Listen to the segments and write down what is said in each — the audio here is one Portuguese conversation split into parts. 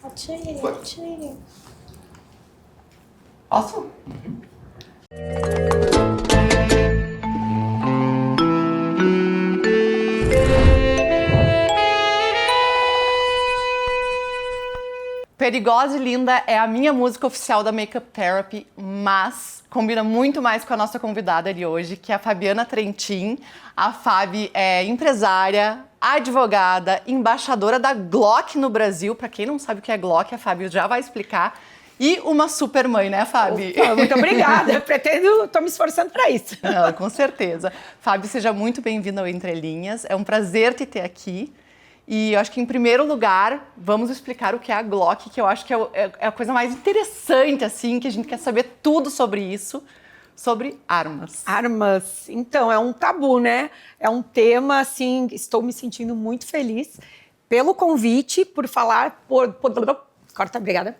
Atire. Awesome. Perigosa e Linda é a minha música oficial da Makeup Therapy, mas combina muito mais com a nossa convidada de hoje, que é a Fabiana Trentin. A Fabi é empresária, advogada, embaixadora da Glock no Brasil. Para quem não sabe o que é Glock, a Fabi já vai explicar. E uma super mãe, né, Fabi? Opa, muito obrigada. Tô me esforçando para isso. Não, com certeza. Fabi, seja muito bem-vinda ao Entre Linhas. É um prazer te ter aqui. E eu acho que, em primeiro lugar, vamos explicar o que é a Glock, que eu acho que é a coisa mais interessante, assim, que a gente quer saber tudo sobre isso, sobre armas. Armas. Então, é um tabu, né? É um tema, assim, estou me sentindo muito feliz pelo convite, por falar... Corta, obrigada.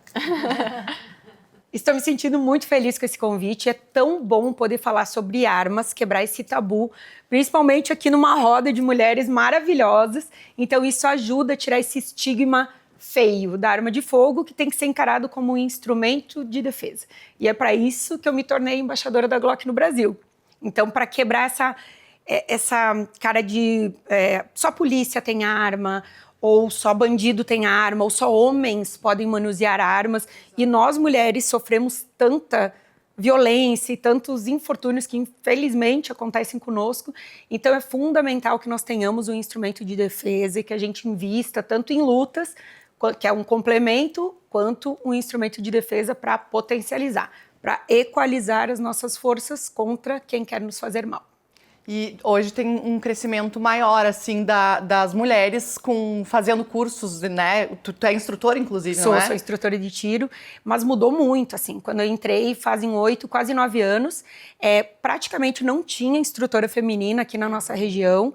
Estou me sentindo muito feliz com esse convite. É tão bom poder falar sobre armas, quebrar esse tabu, principalmente aqui numa roda de mulheres maravilhosas. Então, isso ajuda a tirar esse estigma feio da arma de fogo, que tem que ser encarado como um instrumento de defesa. E é para isso que eu me tornei embaixadora da Glock no Brasil. Então, para quebrar essa cara de só polícia tem arma, ou só bandido tem arma, ou só homens podem manusear armas. E nós, mulheres, sofremos tanta violência e tantos infortúnios que, infelizmente, acontecem conosco. Então, é fundamental que nós tenhamos um instrumento de defesa e que a gente invista tanto em lutas, que é um complemento, quanto um instrumento de defesa para potencializar, para equalizar as nossas forças contra quem quer nos fazer mal. E hoje tem um crescimento maior, assim, das mulheres fazendo cursos, né? Tu é instrutora, inclusive, não é? Sou instrutora de tiro, mas mudou muito, assim. Quando eu entrei, fazem 8, quase 9 anos, praticamente não tinha instrutora feminina aqui na nossa região.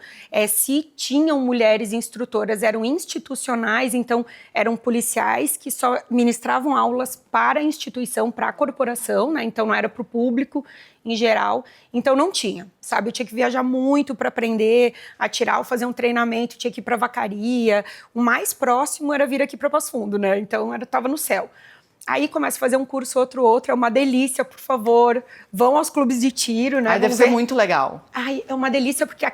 Se tinham mulheres instrutoras, eram institucionais, então eram policiais que só ministravam aulas para a instituição, para a corporação, né? Então não era para o público em geral, então não tinha, sabe? Eu tinha que viajar muito para aprender a atirar ou fazer um treinamento, tinha que ir para Vacaria, o mais próximo era vir aqui para Passo Fundo, né? Então estava no céu. Aí começa a fazer um curso, outro, é uma delícia, por favor, vão aos clubes de tiro, né? Deve ser muito legal. Ai, é uma delícia porque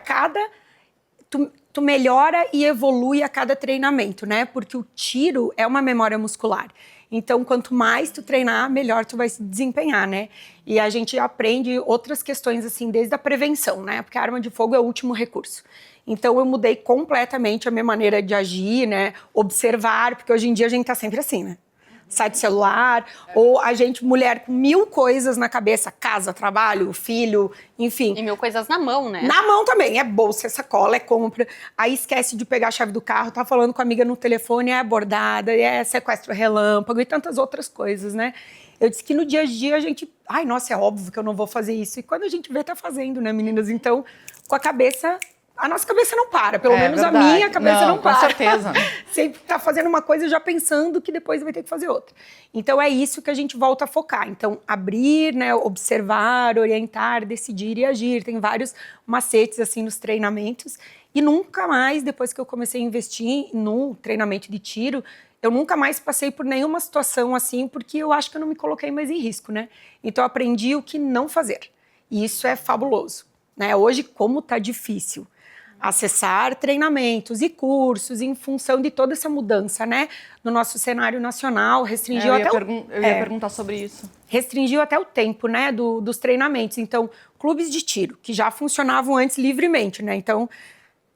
tu melhora e evolui a cada treinamento, né? Porque o tiro é uma memória muscular. Então, quanto mais tu treinar, melhor tu vai se desempenhar, né? E a gente aprende outras questões, assim, desde a prevenção, né? Porque a arma de fogo é o último recurso. Então, eu mudei completamente a minha maneira de agir, né? Observar, porque hoje em dia a gente tá sempre assim, né? Sai do celular, ou a gente, mulher com 1000 coisas na cabeça, casa, trabalho, filho, enfim. E 1000 coisas na mão, né? Na mão também, é bolsa, é sacola, é compra. Aí esquece de pegar a chave do carro, tá falando com a amiga no telefone, é abordada, é sequestro relâmpago e tantas outras coisas, né? Eu disse que no dia a dia a gente... Ai, nossa, é óbvio que eu não vou fazer isso. E quando a gente vê, tá fazendo, né, meninas? Então, com a cabeça... A nossa cabeça não para, pelo menos verdade. A minha cabeça não para. Com certeza. Sempre tá fazendo uma coisa já pensando que depois vai ter que fazer outra. Então é isso que a gente volta a focar. Então abrir, né, observar, orientar, decidir e agir. Tem vários macetes assim nos treinamentos. E nunca mais, depois que eu comecei a investir no treinamento de tiro, eu nunca mais passei por nenhuma situação assim, porque eu acho que eu não me coloquei mais em risco, né? Então eu aprendi o que não fazer. E isso é fabuloso, né? Hoje, como tá difícil acessar treinamentos e cursos em função de toda essa mudança, né? No nosso cenário nacional, restringiu eu até ia perguntar sobre isso. Restringiu até o tempo, né, dos treinamentos. Então, clubes de tiro, que já funcionavam antes livremente, né? Então,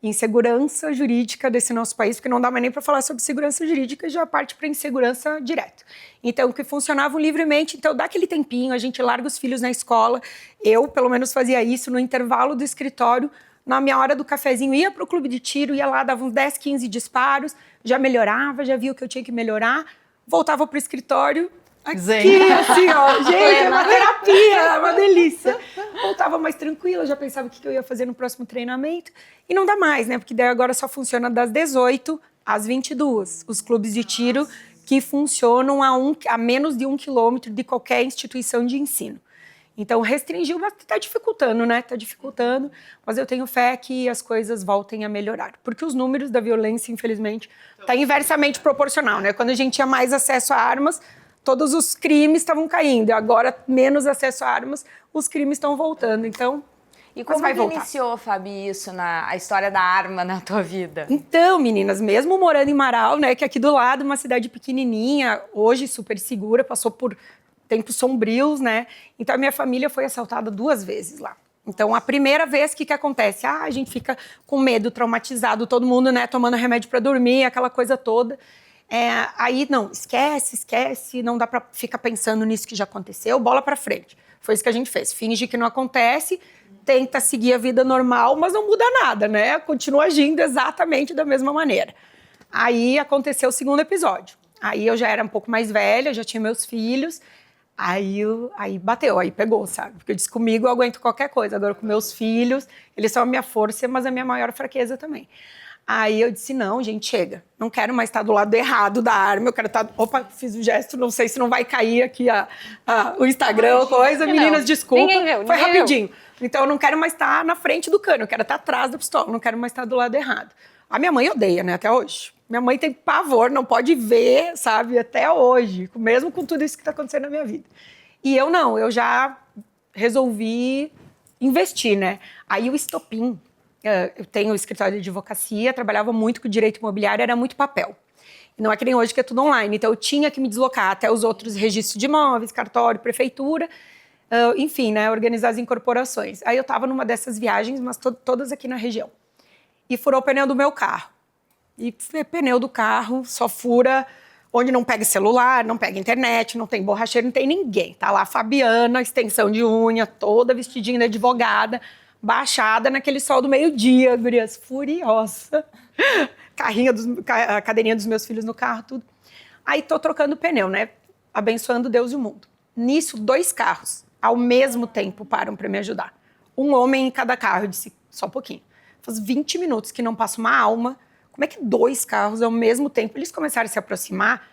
insegurança jurídica desse nosso país, porque não dá mais nem para falar sobre segurança jurídica, já parte para insegurança direto. Então, que funcionavam livremente, então dá aquele tempinho, a gente larga os filhos na escola. Eu, pelo menos, fazia isso no intervalo do escritório. Na minha hora do cafezinho, ia para o clube de tiro, ia lá, dava uns 10, 15 disparos, já melhorava, já via o que eu tinha que melhorar, voltava para o escritório, aqui, assim, ó, gente, é uma terapia, é uma delícia. Voltava mais tranquila, já pensava o que eu ia fazer no próximo treinamento, e não dá mais, né, porque daí agora só funciona das 18 às 22, os clubes de tiro que funcionam a menos de 1 quilômetro de qualquer instituição de ensino. Então, restringiu, mas está dificultando, né? Está dificultando, mas eu tenho fé que as coisas voltem a melhorar. Porque os números da violência, infelizmente, tá inversamente proporcional, né? Quando a gente tinha mais acesso a armas, todos os crimes estavam caindo. Agora, menos acesso a armas, os crimes estão voltando. Então, e como que iniciou, Fabi, isso, a história da arma na tua vida? Então, meninas, mesmo morando em Marau, né, que é aqui do lado, uma cidade pequenininha, hoje super segura, passou por tempos sombrios, né? Então, a minha família foi assaltada 2 vezes lá. Então, a primeira vez, o que acontece? A gente fica com medo, traumatizado, todo mundo, né, tomando remédio para dormir, aquela coisa toda. Aí, não, esquece, não dá para ficar pensando nisso que já aconteceu, bola para frente. Foi isso que a gente fez, finge que não acontece, tenta seguir a vida normal, mas não muda nada, né? Continua agindo exatamente da mesma maneira. Aí aconteceu o segundo episódio. Aí eu já era um pouco mais velha, já tinha meus filhos. Aí bateu, aí pegou, sabe? Porque eu disse, comigo eu aguento qualquer coisa. Agora com meus filhos, eles são a minha força, mas a minha maior fraqueza também. Aí eu disse, não, gente, chega. Não quero mais estar do lado errado da arma. Eu quero estar... Opa, fiz o gesto, não sei se não vai cair aqui o Instagram ou coisa. Meninas, desculpa. Foi rapidinho. Então, eu não quero mais estar na frente do cano. Eu quero estar atrás da pistola. Não quero mais estar do lado errado. A minha mãe odeia, né, até hoje. Minha mãe tem pavor, não pode ver, sabe, até hoje. Mesmo com tudo isso que está acontecendo na minha vida. E eu não, eu já resolvi investir, né. Aí o estopim... Eu tenho escritório de advocacia, trabalhava muito com direito imobiliário, era muito papel. Não é que nem hoje que é tudo online, então eu tinha que me deslocar até os outros registros de imóveis, cartório, prefeitura, enfim, né, organizar as incorporações. Aí eu estava numa dessas viagens, mas todas aqui na região. E furou o pneu do meu carro. E pneu do carro só fura onde não pega celular, não pega internet, não tem borracheiro, não tem ninguém. Tá lá a Fabiana, extensão de unha, toda vestidinha de advogada, baixada naquele sol do meio-dia, gurias, furiosa. A cadeirinha dos meus filhos no carro, tudo. Aí tô trocando o pneu, né? Abençoando Deus e o mundo. Nisso, 2 carros, ao mesmo tempo, param para me ajudar. Um homem em cada carro. Eu disse, só um pouquinho. Faz 20 minutos que não passa uma alma. Como é que 2 carros ao mesmo tempo? Eles começaram a se aproximar.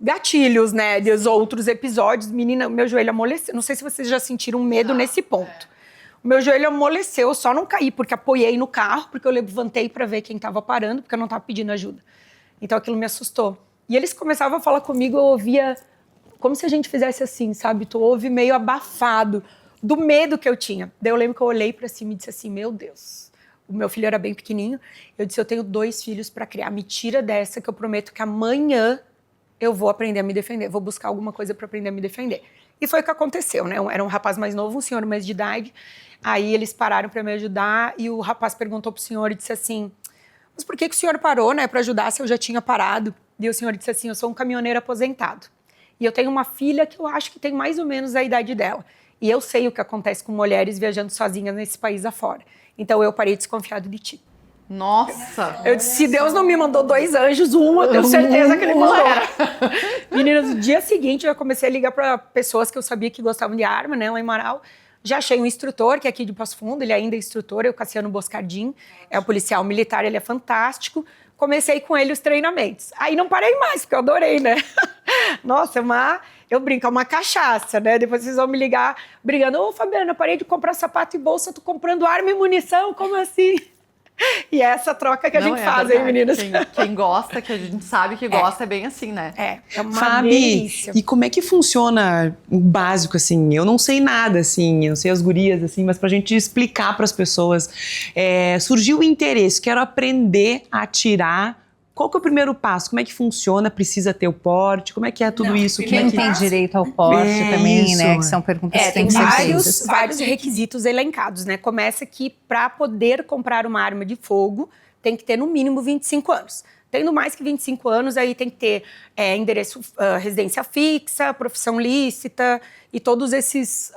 Gatilhos, né? Dos outros episódios. Menina, meu joelho amoleceu. Não sei se vocês já sentiram medo nesse ponto. O meu joelho amoleceu, eu só não caí porque apoiei no carro, porque eu levantei para ver quem estava parando, porque eu não estava pedindo ajuda. Então aquilo me assustou. E eles começavam a falar comigo, eu ouvia como se a gente fizesse assim, sabe? Tu ouve meio abafado do medo que eu tinha. Daí eu lembro que eu olhei para cima e disse assim, meu Deus. O meu filho era bem pequenininho. Eu disse, eu tenho 2 filhos para criar. Me tira dessa que eu prometo que amanhã eu vou aprender a me defender. Vou buscar alguma coisa para aprender a me defender. E foi o que aconteceu, né? Era um rapaz mais novo, um senhor mais de idade. Aí eles pararam para me ajudar e o rapaz perguntou pro senhor e disse assim, mas por que o senhor parou, né, para ajudar se eu já tinha parado? E o senhor disse assim, eu sou um caminhoneiro aposentado. E eu tenho uma filha que eu acho que tem mais ou menos a idade dela. E eu sei o que acontece com mulheres viajando sozinhas nesse país afora. Então eu parei desconfiado de ti. Nossa! Eu disse, se Deus não me mandou 2 anjos, eu tenho certeza que ele mandou. Meninas, no dia seguinte eu comecei a ligar para pessoas que eu sabia que gostavam de arma, né, lá em Marau. Já achei um instrutor, que é aqui de Passo Fundo, ele ainda é instrutor, é o Cassiano Boscardim, é um policial militar, ele é fantástico. Comecei com ele os treinamentos. Aí não parei mais, porque eu adorei, né? Nossa, eu brinco, é uma cachaça, né? Depois vocês vão me ligar brigando, ô Fabiana, parei de comprar sapato e bolsa, tô comprando arma e munição, como assim? E é essa troca que a gente faz, hein, meninas? Quem gosta, que a gente sabe que gosta, é bem assim, né? É uma Fabi, delícia. e como é que funciona o básico, assim? Eu não sei nada, assim, eu não sei as gurias, assim, mas pra gente explicar pras pessoas. Surgiu o interesse, quero aprender a atirar. Qual que é o primeiro passo? Como é que funciona? Precisa ter o porte? Como é que é tudo isso? Quem tem direito ao porte também, isso, né? Que são perguntas que Tem têm que ser feitas. vários requisitos elencados, né? Começa que para poder comprar uma arma de fogo, tem que ter no mínimo 25 anos. Tendo mais que 25 anos, aí tem que ter endereço, residência fixa, profissão lícita e todos esses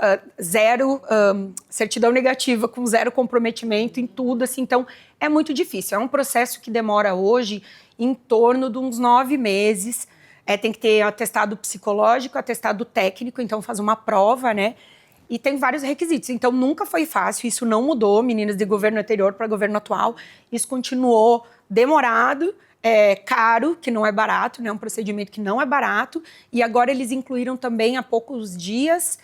certidão negativa com 0 comprometimento em tudo, assim. Então, é muito difícil. É um processo que demora hoje em torno de uns 9 meses. Tem que ter atestado psicológico, atestado técnico, então faz uma prova, né? E tem vários requisitos. Então, nunca foi fácil, isso não mudou, meninas, de governo anterior para governo atual. Isso continuou demorado. caro, que não é barato, né? Um procedimento que não é barato. E agora eles incluíram também, há poucos dias,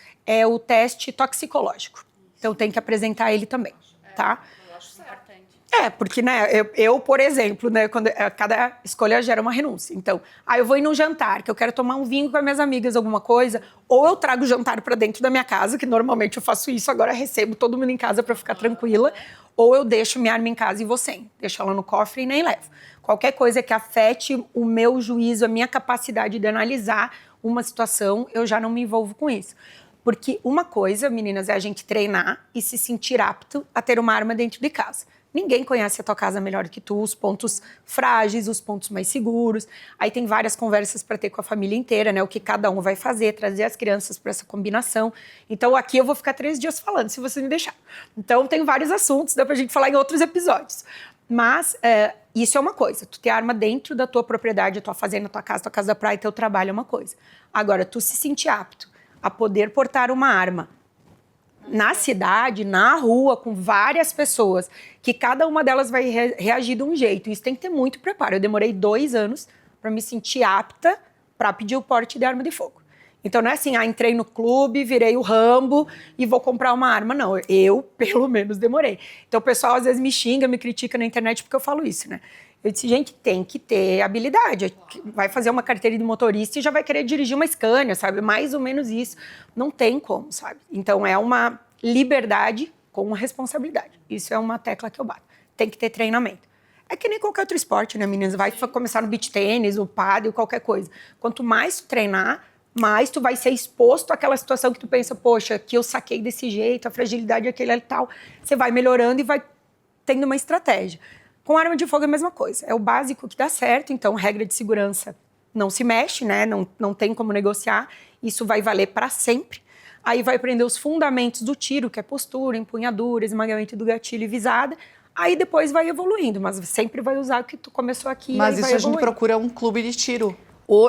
o teste toxicológico. Então tem que apresentar ele também, tá? Eu acho importante. Porque, né, eu, por exemplo, né, quando cada escolha gera uma renúncia. Então, eu vou ir num jantar, que eu quero tomar um vinho com as minhas amigas, alguma coisa, ou eu trago o jantar para dentro da minha casa, que normalmente eu faço isso, agora recebo todo mundo em casa para ficar tranquila, ou eu deixo minha arma em casa e vou sem. Deixo ela no cofre e nem levo. Qualquer coisa que afete o meu juízo, a minha capacidade de analisar uma situação, eu já não me envolvo com isso. Porque uma coisa, meninas, é a gente treinar e se sentir apto a ter uma arma dentro de casa. Ninguém conhece a tua casa melhor que tu, os pontos frágeis, os pontos mais seguros. Aí tem várias conversas para ter com a família inteira, né? O que cada um vai fazer, trazer as crianças para essa combinação. Então aqui eu vou ficar 3 dias falando, se você me deixar. Então tem vários assuntos, dá pra gente falar em outros episódios. Mas isso é uma coisa. Tu ter arma dentro da tua propriedade, a tua fazenda, a tua casa da praia, teu trabalho é uma coisa. Agora, tu se sentir apto a poder portar uma arma na cidade, na rua, com várias pessoas, que cada uma delas vai reagir de um jeito. Isso tem que ter muito preparo. Eu demorei 2 anos para me sentir apta para pedir o porte de arma de fogo. Então não é assim, entrei no clube, virei o Rambo e vou comprar uma arma. Não, eu, pelo menos, demorei. Então o pessoal às vezes me xinga, me critica na internet porque eu falo isso, né? Eu disse, gente, tem que ter habilidade. Vai fazer uma carteira de motorista e já vai querer dirigir uma Scania, sabe? Mais ou menos isso. Não tem como, sabe? Então é uma liberdade com uma responsabilidade. Isso é uma tecla que eu bato. Tem que ter treinamento. É que nem qualquer outro esporte, né, meninas? Vai começar no beach tênis, no pádel, qualquer coisa. Quanto mais tu treinar, mais tu vai ser exposto àquela situação que tu pensa, poxa, que eu saquei desse jeito, a fragilidade é aquele e tal. Você vai melhorando e vai tendo uma estratégia. Com arma de fogo é a mesma coisa. É o básico que dá certo, então regra de segurança não se mexe, né? Não tem como negociar. Isso vai valer para sempre. Aí vai aprender os fundamentos do tiro, que é postura, empunhadura, esmagamento do gatilho e visada. Aí depois vai evoluindo, mas sempre vai usar o que tu começou aqui. Mas isso vai a gente procura um clube de tiro.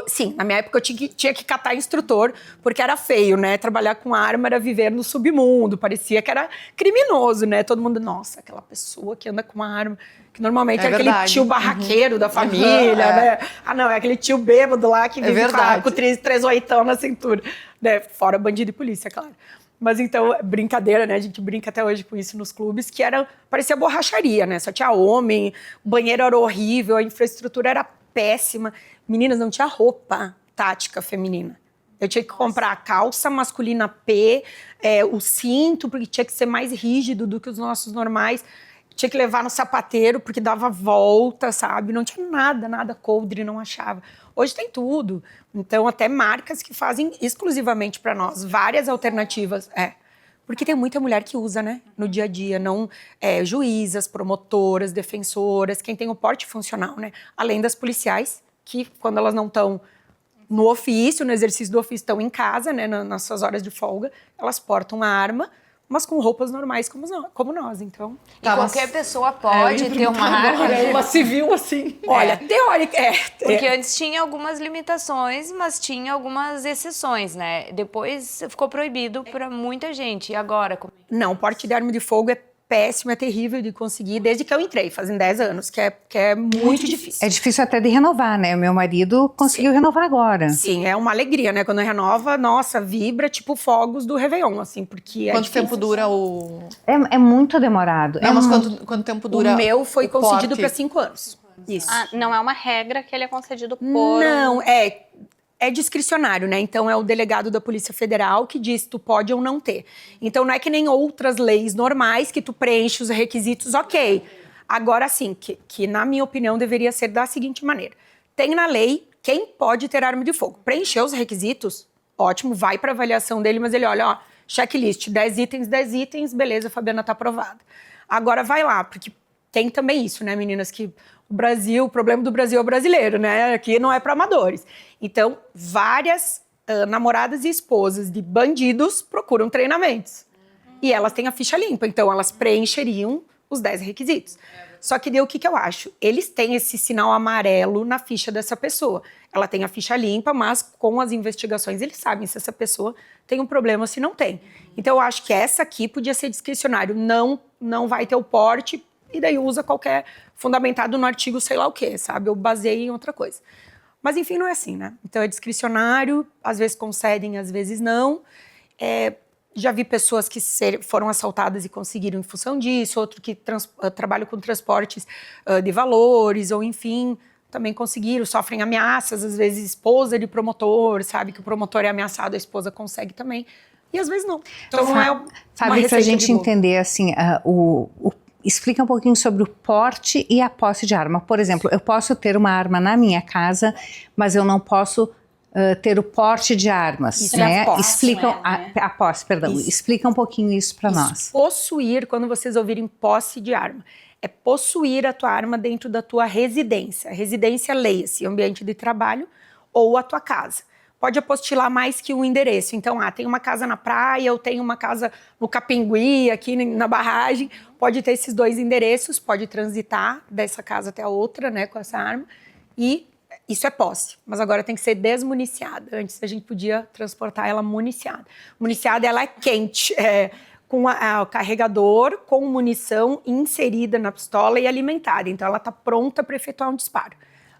Sim, na minha época eu tinha que catar instrutor, porque era feio, né? Trabalhar com arma era viver no submundo, parecia que era criminoso, né? Todo mundo, nossa, aquela pessoa que anda com uma arma, que normalmente é aquele tio barraqueiro da família, né? Não, é aquele tio bêbado lá que vive com 38 na cintura, né? Fora bandido e polícia, claro. Mas então, brincadeira, né? A gente brinca até hoje com isso nos clubes, que parecia borracharia, né? Só tinha homem, o banheiro era horrível, a infraestrutura era péssima. Meninas, não tinha roupa tática feminina. Eu tinha que comprar a calça masculina P, o cinto, porque tinha que ser mais rígido do que os nossos normais. Tinha que levar no sapateiro, porque dava volta, sabe? Não tinha nada coldre, não achava. Hoje tem tudo. Então, até marcas que fazem exclusivamente para nós várias alternativas. Porque tem muita mulher que usa, né? No dia a dia. Não, juízas, promotoras, defensoras, quem tem o porte funcional, né? Além das policiais, que quando elas não estão no ofício, no exercício do ofício, estão em casa, né, nas suas horas de folga, elas portam a arma, mas com roupas normais como nós, então... E qualquer pessoa pode ter uma arma. Uma civil, assim. Olha, teórica... Porque antes tinha algumas limitações, mas tinha algumas exceções, né? Depois ficou proibido para muita gente. E agora? Não, o porte de arma de fogo é péssimo, é terrível de conseguir, desde que eu entrei, fazem 10 anos, que é muito difícil. É difícil até de renovar, né? O meu marido conseguiu renovar agora. Sim, é uma alegria, né? Quando renova, nossa, vibra tipo fogos do Réveillon, assim, porque Quanto tempo dura o... É muito demorado. Não, mas quanto tempo dura o meu foi concedido porte? para 5 anos. Isso. Não é uma regra que ele é concedido por... Não, é discricionário, né? Então é o delegado da Polícia Federal que diz tu pode ou não ter. Então não é que nem outras leis normais que tu preenche os requisitos, ok. Agora sim, que na minha opinião deveria ser da seguinte maneira. Tem na lei quem pode ter arma de fogo. Preencheu os requisitos, ótimo, vai para avaliação dele, mas ele olha, checklist, 10 itens, beleza, Fabiana tá aprovada. Agora vai lá, porque tem também isso, né, meninas, que o problema do Brasil é o brasileiro, né? Aqui não é para amadores. Então, várias namoradas e esposas de bandidos procuram treinamentos. E elas têm a ficha limpa, então elas preencheriam os 10 requisitos. Só que daí o que eu acho? Eles têm esse sinal amarelo na ficha dessa pessoa. Ela tem a ficha limpa, mas com as investigações eles sabem se essa pessoa tem um problema ou se não tem. Então eu acho que essa aqui podia ser discricionário. Não vai ter o porte, e daí usa qualquer fundamentado no artigo sei lá o quê, sabe? Eu baseei em outra coisa. Mas, enfim, não é assim, né? Então, é discricionário, às vezes concedem, às vezes não. Já vi pessoas que foram assaltadas e conseguiram em função disso, outro que trabalham com transportes de valores, ou enfim, também conseguiram, sofrem ameaças, às vezes esposa de promotor, sabe? Que o promotor é ameaçado, a esposa consegue também. E às vezes não. Então, não é uma Fábio, pra receita gente de bolo. entender, assim, explica um pouquinho sobre o porte e a posse de arma. Por exemplo, eu posso ter uma arma na minha casa, mas eu não posso ter o porte de armas, Isso né? é a posse, Explicam a posse, perdão. Isso. Explica um pouquinho isso para nós. Possuir, quando vocês ouvirem posse de arma, é possuir a tua arma dentro da tua residência. Residência, leia-se, ambiente de trabalho ou a tua casa. Pode apostilar mais que um endereço. Então, tem uma casa na praia, eu tenho uma casa no Capingui, aqui na barragem. Pode ter esses 2 endereços, pode transitar dessa casa até a outra, né, com essa arma. E isso é posse, mas agora tem que ser desmuniciada. Antes a gente podia transportar ela municiada. Municiada, ela é quente, com o carregador, com munição inserida na pistola e alimentada. Então, ela está pronta para efetuar um disparo.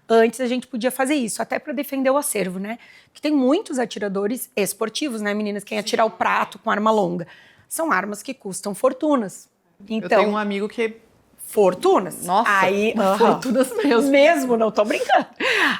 Antes a gente podia fazer isso, até para defender o acervo, né? Porque tem muitos atiradores esportivos, né, meninas? Quem atirar o prato com arma longa. São armas que custam fortunas. Então, Eu tenho um amigo que... Fortunas. Nossa, aí, fortunas mesmo. Mesmo, não tô brincando.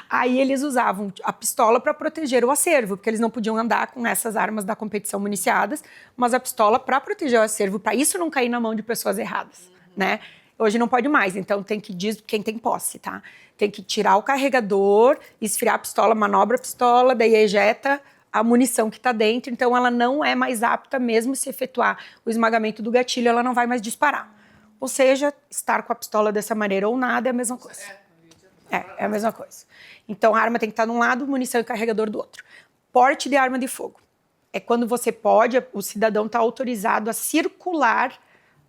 Aí eles usavam a pistola para proteger o acervo, porque eles não podiam andar com essas armas da competição municiadas, mas a pistola para proteger o acervo, para isso não cair na mão de pessoas erradas, né? Hoje não pode mais, então tem que dizer quem tem posse, tá? Tem que tirar o carregador, esfriar a pistola, manobra a pistola, daí ejeta a munição que está dentro, então ela não é mais apta mesmo se efetuar o esmagamento do gatilho, ela não vai mais disparar. Ou seja, estar com a pistola dessa maneira ou nada é a mesma coisa. É a mesma coisa. Então a arma tem que estar de um lado, munição e carregador do outro. Porte de arma de fogo. É quando você pode, o cidadão está autorizado a circular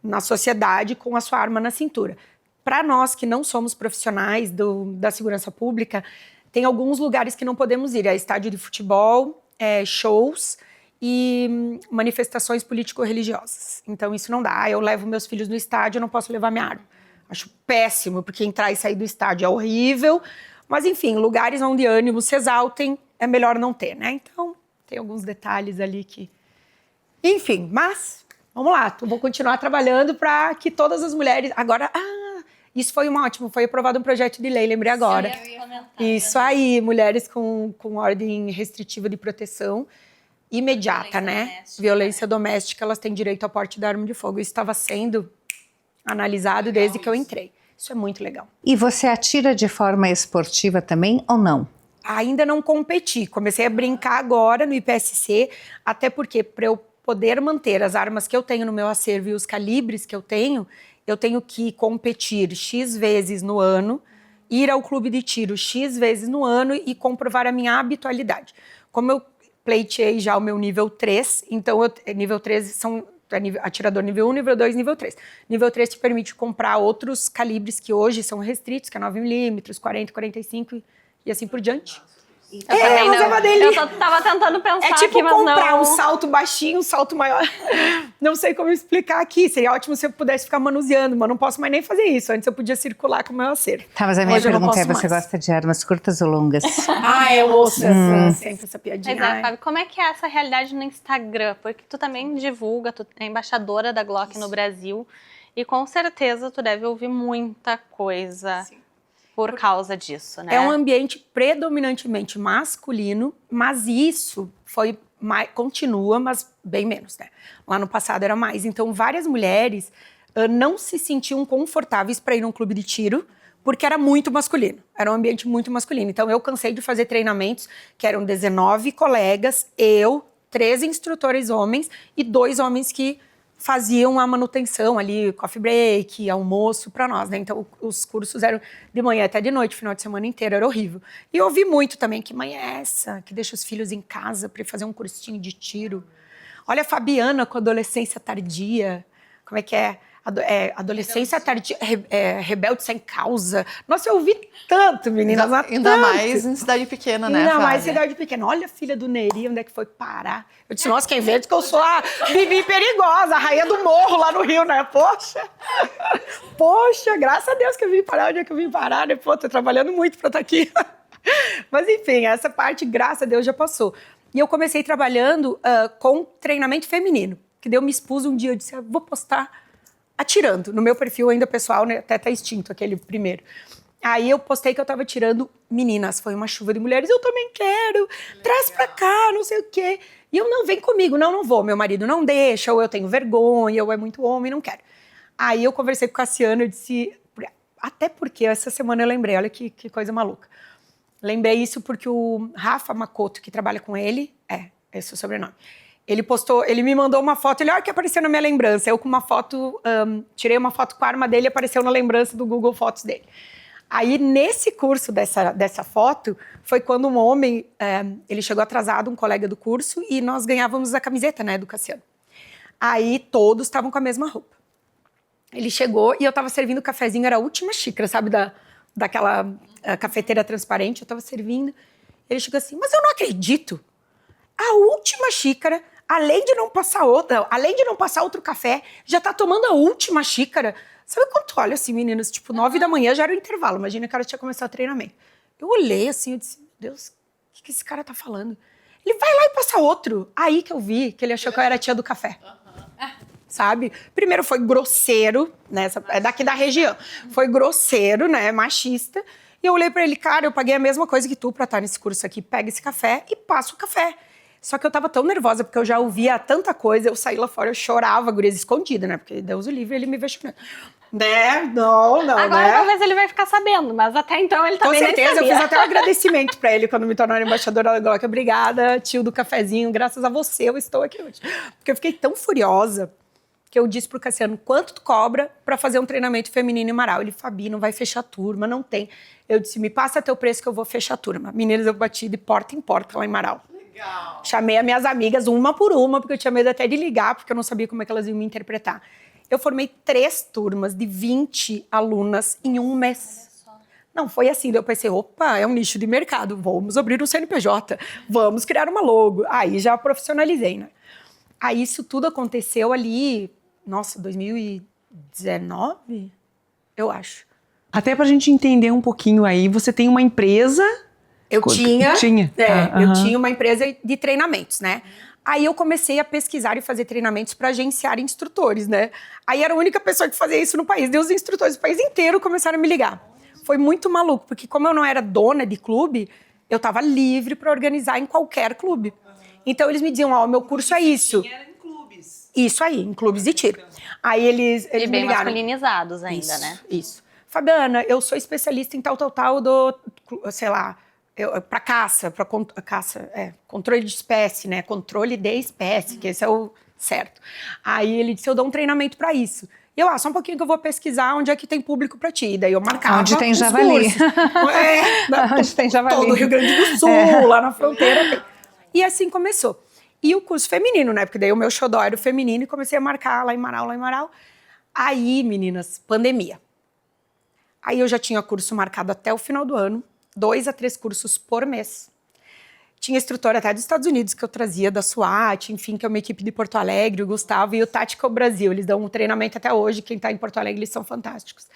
na sociedade com a sua arma na cintura. Para nós que não somos profissionais da segurança pública, tem alguns lugares que não podemos ir. É estádio de futebol, shows e manifestações político-religiosas. Então isso não dá. Eu levo meus filhos no estádio, eu não posso levar minha arma. Acho péssimo, porque entrar e sair do estádio é horrível. Mas enfim, lugares onde ânimos se exaltem, é melhor não ter, né? Então tem alguns detalhes ali que... Enfim, mas vamos lá. Eu vou continuar trabalhando para que todas as mulheres... Agora... isso foi ótimo, foi aprovado um projeto de lei, lembrei agora. Sim, eu ia comentar, isso aí, mulheres com ordem restritiva de proteção imediata, né? Violência doméstica, elas têm direito ao porte da arma de fogo. Isso estava sendo analisado desde que eu entrei. Isso é muito legal. E você atira de forma esportiva também ou não? Ainda não competi, comecei a brincar agora no IPSC, até porque para eu poder manter as armas que eu tenho no meu acervo e os calibres que eu tenho que competir X vezes no ano, ir ao clube de tiro X vezes no ano e comprovar a minha habitualidade. Como eu pleiteei já o meu nível 3, então nível 3 são atirador nível 1, nível 2, nível 3. Nível 3 te permite comprar outros calibres que hoje são restritos, que é 9mm, 40, 45 e assim por diante. Eu também mas não. é uma delícia. Eu tava tentando pensar É tipo aqui, mas comprar não... um salto baixinho, um salto maior. Não sei como explicar aqui. Seria ótimo se eu pudesse ficar manuseando, mas não posso mais nem fazer isso. Antes eu podia circular com o meu acervo. Tá, mas a minha Hoje eu não pergunta é, posso você mais. gosta de armas curtas ou longas? Eu ouço sempre essa piadinha. Mas Fábio, como é que é essa realidade no Instagram? Porque tu também divulga, tu é embaixadora da Glock no Brasil e com certeza tu deve ouvir muita coisa por causa disso, né? É um ambiente predominantemente masculino, mas isso continua, mas bem menos, né? Lá no passado era mais. Então, várias mulheres não se sentiam confortáveis para ir num clube de tiro, porque era muito masculino. Era um ambiente muito masculino. Então, eu cansei de fazer treinamentos que eram 19 colegas, 13 instrutores homens e 2 homens que faziam a manutenção ali, coffee break, almoço para nós, né? Então, os cursos eram de manhã até de noite, final de semana inteiro, era horrível. E eu ouvi muito também, que mãe é essa, que deixa os filhos em casa para fazer um cursinho de tiro? Olha a Fabiana com adolescência tardia, como é que é? Adolescência tardia, rebelde sem causa. Nossa, eu ouvi tanto, meninas. Ainda mais em cidade pequena, né, Ainda mais em Fábia? cidade pequena. Olha a filha do Neri, onde é que foi parar? Eu disse, nossa, quem vê diz que eu sou a Bibi Perigosa, a rainha do morro lá no Rio, né? Poxa, graças a Deus que eu vim parar. Onde é que eu vim parar? Né? Pô, tô trabalhando muito pra estar aqui. Mas enfim, essa parte, graças a Deus, já passou. E eu comecei trabalhando com treinamento feminino. Que daí eu me expus um dia, eu disse, vou postar atirando. No meu perfil ainda pessoal, né, até tá extinto aquele primeiro. Aí eu postei que eu tava tirando meninas. Foi uma chuva de mulheres, eu também quero. Traz pra cá, não sei o quê. E eu, não, vem comigo. Não vou. Meu marido não deixa, ou eu tenho vergonha, ou é muito homem, não quero. Aí eu conversei com o Cassiano, eu disse... Até porque essa semana eu lembrei, olha que coisa maluca. Lembrei isso porque o Rafa Makoto, que trabalha com ele, esse é o sobrenome, ele me mandou uma foto, olha que apareceu na minha lembrança. Eu com uma foto, tirei uma foto com a arma dele e apareceu na lembrança do Google Fotos dele. Aí, nesse curso dessa foto, foi quando um homem, ele chegou atrasado, um colega do curso, e nós ganhávamos a camiseta, né, do Cassiano. Aí, todos estavam com a mesma roupa. Ele chegou e eu tava servindo o cafezinho, era a última xícara, sabe, daquela cafeteira transparente, eu tava servindo. Ele chegou assim, mas eu não acredito. A última xícara, além de não passar outro café, já tá tomando a última xícara. Sabe quanto olha assim, meninas? Tipo, 9 da manhã já era o intervalo. Imagina que ela tinha começado o treinamento. Eu olhei assim, eu disse, meu Deus, o que esse cara tá falando? Ele vai lá e passa outro. Aí que eu vi que ele achou que eu era a tia do café. Sabe? Primeiro foi grosseiro, né? É daqui da região. Foi grosseiro, né? Machista. E eu olhei pra ele, cara, eu paguei a mesma coisa que tu pra estar nesse curso aqui. Pega esse café e passa o café. Só que eu tava tão nervosa, porque eu já ouvia tanta coisa, eu saí lá fora, eu chorava, gurias, escondida, né? Porque Deus o livre, ele me vê chorando. Né? Não, Agora né? talvez ele vai ficar sabendo, mas até então ele Com também nem certeza, eu sabia. fiz até um agradecimento pra ele quando me tornaram embaixadora da Glock. Obrigada, tio do cafezinho, graças a você eu estou aqui hoje. Porque eu fiquei tão furiosa que eu disse pro Cassiano, quanto tu cobra pra fazer um treinamento feminino em Marau? Ele, Fabi, não vai fechar a turma, não tem. Eu disse, me passa teu preço que eu vou fechar a turma. Meninas, eu bati de porta em porta lá em Marau. Legal. Chamei as minhas amigas uma por uma, porque eu tinha medo até de ligar, porque eu não sabia como é que elas iam me interpretar. Eu formei 3 turmas de 20 alunas em um mês. Não, foi assim, eu pensei, opa, é um nicho de mercado, vamos abrir um CNPJ, vamos criar uma logo. Aí já profissionalizei, né? Aí isso tudo aconteceu ali, nossa, 2019, eu acho. Até pra gente entender um pouquinho aí, você tem uma empresa... Eu tinha aham. tinha uma empresa de treinamentos, né? Aí eu comecei a pesquisar e fazer treinamentos para agenciar instrutores, né? Aí era a única pessoa que fazia isso no país. Daí os instrutores do país inteiro começaram a me ligar. Foi muito maluco, porque como eu não era dona de clube, eu estava livre para organizar em qualquer clube. Então eles me diziam, ó, meu curso é isso. Era em clubes. Isso aí, em clubes de tiro. Aí eles E me bem ligaram. masculinizados ainda, Isso, né? Isso. Fabiana, eu sou especialista em tal do, sei lá, para caça, controle de espécie, né? Controle de espécie, que esse é o certo. Aí ele disse, eu dou um treinamento para isso. E eu, só um pouquinho que eu vou pesquisar onde é que tem público para ti. Daí eu marcava Onde tem os javali. cursos. Onde tem javali. Todo o Rio Grande do Sul, lá na fronteira tem. E assim começou. E o curso feminino, né? Porque daí o meu xodó era o feminino e comecei a marcar lá em Marau. Aí, meninas, pandemia. Aí eu já tinha curso marcado até o final do ano, 2 a 3 cursos por mês. Tinha instrutora até dos Estados Unidos que eu trazia, da SWAT, enfim, que é uma equipe de Porto Alegre, o Gustavo e o Tactical Brasil. Eles dão um treinamento até hoje, quem está em Porto Alegre, eles são fantásticos.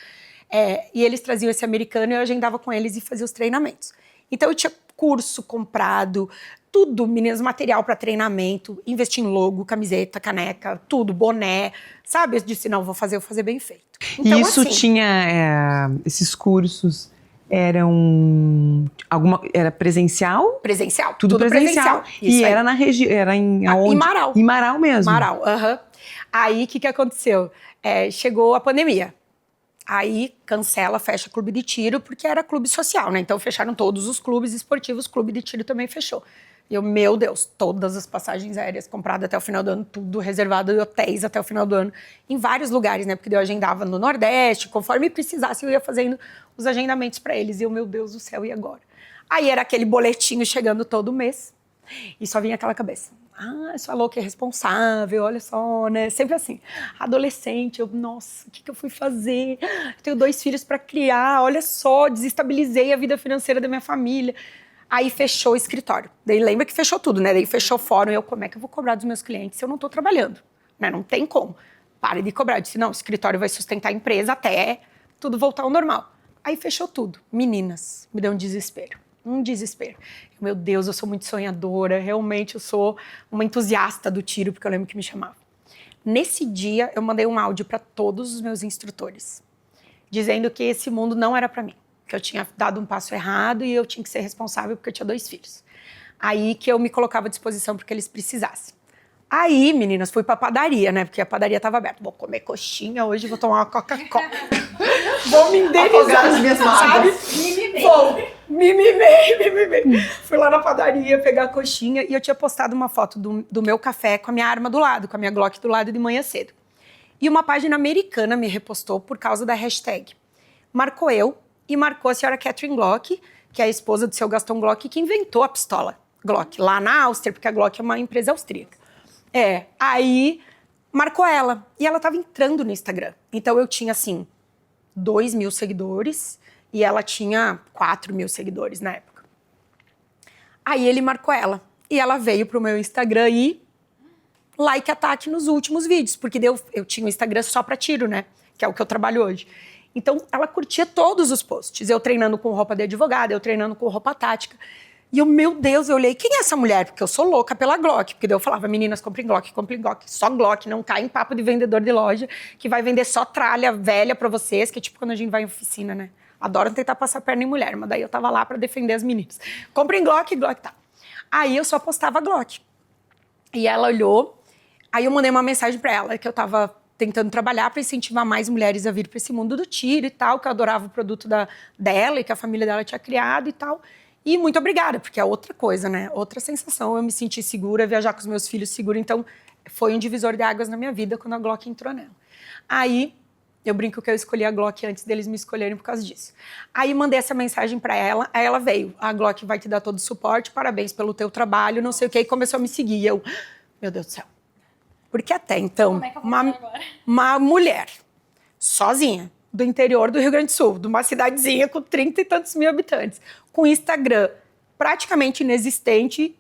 E eles traziam esse americano e eu agendava com eles e fazia os treinamentos. Então eu tinha curso comprado, tudo, meninas, material para treinamento, investi em logo, camiseta, caneca, tudo, boné, sabe? Eu disse, não, vou fazer bem feito. Então, E isso assim, tinha, esses cursos era presencial? Presencial. Tudo presencial. Isso E aí. era na região, era em aonde? Em Marau. Em Marau mesmo. Marau, aham. Aí, o que aconteceu? Chegou a pandemia. Aí, cancela, fecha clube de tiro, porque era clube social, né? Então, fecharam todos os clubes esportivos, clube de tiro também fechou. E eu, meu Deus, todas as passagens aéreas compradas até o final do ano, tudo reservado, hotéis até o final do ano, em vários lugares, né? Porque eu agendava no Nordeste, conforme precisasse, eu ia fazendo os agendamentos para eles. E eu, meu Deus do céu, e agora? Aí era aquele boletinho chegando todo mês, e só vinha aquela cabeça. essa louca é responsável, olha só, né? Sempre assim. Adolescente, nossa, o que eu fui fazer? Eu tenho 2 filhos para criar, olha só, desestabilizei a vida financeira da minha família. Aí fechou o escritório. Daí lembra que fechou tudo, né? Daí fechou o fórum. Eu, como é que eu vou cobrar dos meus clientes se eu não tô trabalhando? Né? Não tem como. Pare de cobrar. Eu disse, não, o escritório vai sustentar a empresa até tudo voltar ao normal. Aí fechou tudo. Meninas, me deu um desespero. Um desespero. Meu Deus, eu sou muito sonhadora. Realmente, eu sou uma entusiasta do tiro, porque eu lembro que me chamava. Nesse dia, eu mandei um áudio para todos os meus instrutores, dizendo que esse mundo não era para mim. Que eu tinha dado um passo errado e eu tinha que ser responsável porque eu tinha 2 filhos. Aí que eu me colocava à disposição porque eles precisassem. Aí, meninas, fui pra padaria, né? Porque a padaria tava aberta. Vou comer coxinha hoje, vou tomar uma Coca-Cola. Vou me indenizar, as minhas sabe? mágoas. Vou. Me mimei. Fui lá na padaria pegar a coxinha e eu tinha postado uma foto do meu café com a minha arma do lado, com a minha Glock do lado de manhã cedo. E uma página americana me repostou por causa da hashtag. Marcou eu e marcou a senhora Catherine Glock, que é a esposa do seu Gaston Glock, que inventou a pistola Glock lá na Áustria, porque a Glock é uma empresa austríaca. Aí marcou ela. E ela tava entrando no Instagram. Então eu tinha, assim, 2.000 seguidores e ela tinha 4.000 seguidores na época. Aí ele marcou ela. E ela veio pro meu Instagram e like ataque nos últimos vídeos, porque eu tinha um Instagram só pra tiro, né? Que é o que eu trabalho hoje. Então, ela curtia todos os posts. Eu treinando com roupa de advogada, eu treinando com roupa tática. E eu, meu Deus, eu olhei, quem é essa mulher? Porque eu sou louca pela Glock. Porque daí eu falava, meninas, comprem Glock. Só Glock, não cai em papo de vendedor de loja, que vai vender só tralha velha pra vocês, que é tipo quando a gente vai em oficina, né? Adoram tentar passar perna em mulher, mas daí eu tava lá pra defender as meninas. Comprem Glock, tá. Aí eu só postava Glock. E ela olhou, aí eu mandei uma mensagem pra ela, que eu tava tentando trabalhar para incentivar mais mulheres a vir para esse mundo do tiro e tal, que eu adorava o produto dela e que a família dela tinha criado e tal. E muito obrigada, porque é outra coisa, né? Outra sensação, eu me senti segura, viajar com os meus filhos segura. Então, foi um divisor de águas na minha vida quando a Glock entrou nela. Aí, eu brinco que eu escolhi a Glock antes deles me escolherem por causa disso. Aí, mandei essa mensagem para ela, aí ela veio. A Glock vai te dar todo o suporte, parabéns pelo teu trabalho, não sei o quê. E começou a me seguir. E eu, meu Deus do céu. Porque até então, uma mulher sozinha, do interior do Rio Grande do Sul, de uma cidadezinha com 30 e tantos mil habitantes, com Instagram praticamente inexistente,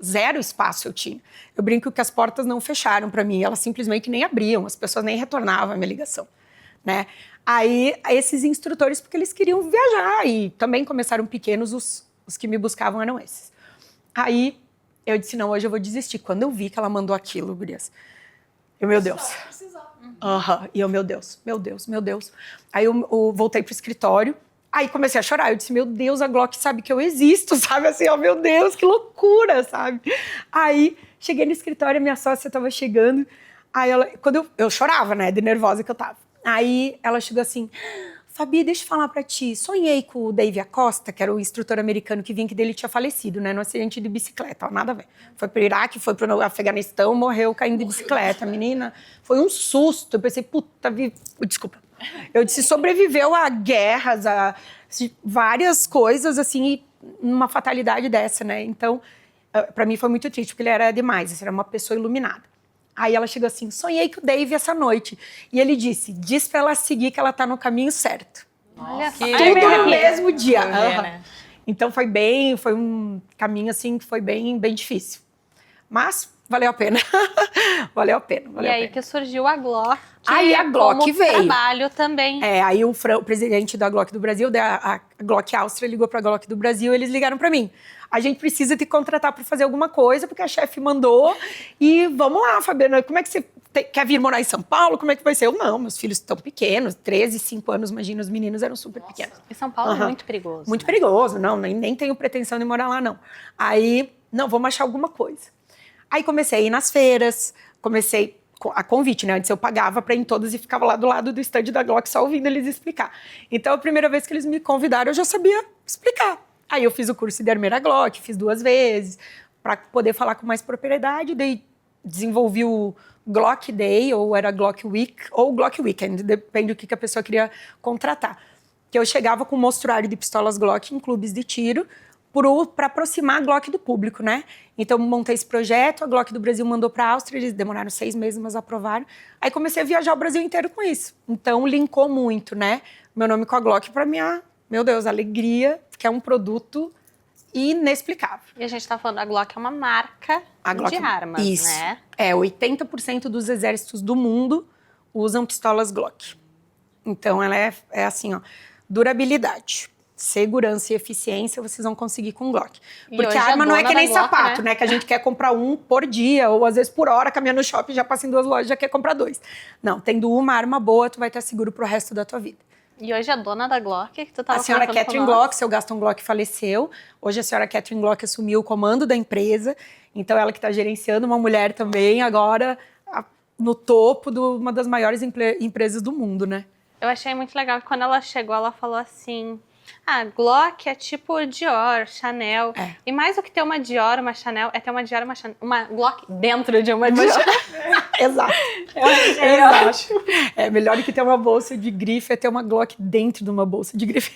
0 espaço eu tinha. Eu brinco que as portas não fecharam para mim, elas simplesmente nem abriam, as pessoas nem retornavam a minha ligação, né? Aí, esses instrutores, porque eles queriam viajar, e também começaram pequenos, os que me buscavam eram esses. Aí, eu disse, não, hoje eu vou desistir. Quando eu vi que ela mandou aquilo, gurias, meu Deus. E eu, meu Deus. Aí eu voltei pro escritório, aí comecei a chorar. Eu disse, meu Deus, a Glock sabe que eu existo, sabe? Assim, ó, meu Deus, que loucura, sabe? Aí, cheguei no escritório, minha sócia tava chegando, aí ela, quando eu chorava, né, de nervosa que eu tava. Aí ela chegou assim, Fabi, deixa eu falar pra ti, sonhei com o Dave Acosta, que era o instrutor americano que vinha, que dele tinha falecido, né, no acidente de bicicleta, ó, nada a ver. Foi pro Iraque, foi pro Afeganistão, morreu caindo de bicicleta, menina. Foi um susto, eu pensei, puta, desculpa. Eu disse, sobreviveu a guerras, a várias coisas, assim, e uma fatalidade dessa, né. Então, pra mim foi muito triste, porque ele era demais, ele era uma pessoa iluminada. Aí ela chegou assim, sonhei com o Dave essa noite. E ele disse, diz pra ela seguir que ela tá no caminho certo. Olha só. Tudo no mesmo dia. Né? Então foi um caminho assim que foi bem difícil. Mas valeu a pena. valeu a pena. E aí que surgiu a Glock. Aí a Glock como veio. trabalho também. Aí o presidente da Glock do Brasil, a Glock Áustria, ligou pra Glock do Brasil, eles ligaram pra mim. A gente precisa te contratar para fazer alguma coisa, porque a chefe mandou. E vamos lá, Fabiana, como é que você quer vir morar em São Paulo? Como é que vai ser? Eu não, meus filhos estão pequenos, 13, 5 anos, imagina, os meninos eram super pequenos. E São Paulo é muito perigoso. Muito né? perigoso, não, nem tenho pretensão de morar lá, não. Aí, não, vamos achar alguma coisa. Aí comecei a ir nas feiras, comecei a convite, né? Antes eu pagava para ir em todas e ficava lá do lado do stand da Glock só ouvindo eles explicar. Então, a primeira vez que eles me convidaram, eu já sabia explicar. Aí eu fiz o curso de armeira Glock, fiz 2 vezes, para poder falar com mais propriedade. Daí desenvolvi o Glock Day, ou era Glock Week, ou Glock Weekend, depende do que a pessoa queria contratar. Que eu chegava com um mostruário de pistolas Glock em clubes de tiro, para aproximar a Glock do público, né? Então, montei esse projeto, a Glock do Brasil mandou para a Áustria, eles demoraram 6 meses, mas aprovaram. Aí comecei a viajar o Brasil inteiro com isso. Então, linkou muito, né? Meu nome com a Glock para meu Deus, alegria, que é um produto inexplicável. E a gente tá falando, a Glock é uma marca de armas, isso. né? 80% dos exércitos do mundo usam pistolas Glock. Então, ela é assim, ó, durabilidade, segurança e eficiência vocês vão conseguir com Glock. E Porque hoje a arma a não é dona que nem da Glock, sapato, né? Que a gente quer comprar um por dia, ou às vezes por hora, caminhando no shopping, já passa em 2 lojas, já quer comprar 2. Não, tendo uma arma boa, tu vai estar seguro pro resto da tua vida. E hoje a dona da Glock, que tu tava A senhora comentando Catherine com nós. Glock, seu Gaston Glock faleceu. Hoje a senhora Catherine Glock assumiu o comando da empresa. Então ela que está gerenciando, uma mulher também, agora no topo de uma das maiores empresas do mundo, né? Eu achei muito legal que quando ela chegou, ela falou assim... Ah, Glock é tipo Dior, Chanel. É. E mais do que ter uma Dior, uma Chanel, é ter uma Dior, uma Glock dentro de uma Dior. Exato. Eu achei ótimo. É melhor do que ter uma bolsa de grife, é ter uma Glock dentro de uma bolsa de grife.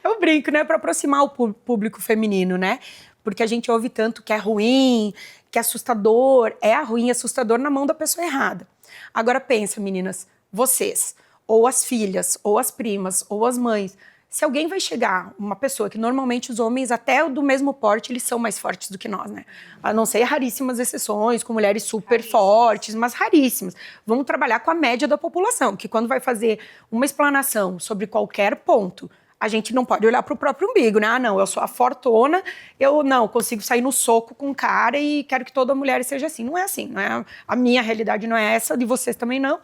Eu brinco, né? Para aproximar o público feminino, né? Porque a gente ouve tanto que é ruim, que é assustador. É ruim e assustador na mão da pessoa errada. Agora pensa, meninas, vocês, ou as filhas, ou as primas, ou as mães, se alguém vai chegar, uma pessoa que normalmente os homens, até do mesmo porte, eles são mais fortes do que nós, né? A não ser raríssimas exceções, com mulheres super fortes, mas raríssimas. Vamos trabalhar com a média da população, que quando vai fazer uma explanação sobre qualquer ponto, a gente não pode olhar para o próprio umbigo, né? Ah, não, eu sou a fortona, eu não consigo sair no soco com o cara e quero que toda mulher seja assim. Não é assim, não é? A minha realidade não é essa, de vocês também não.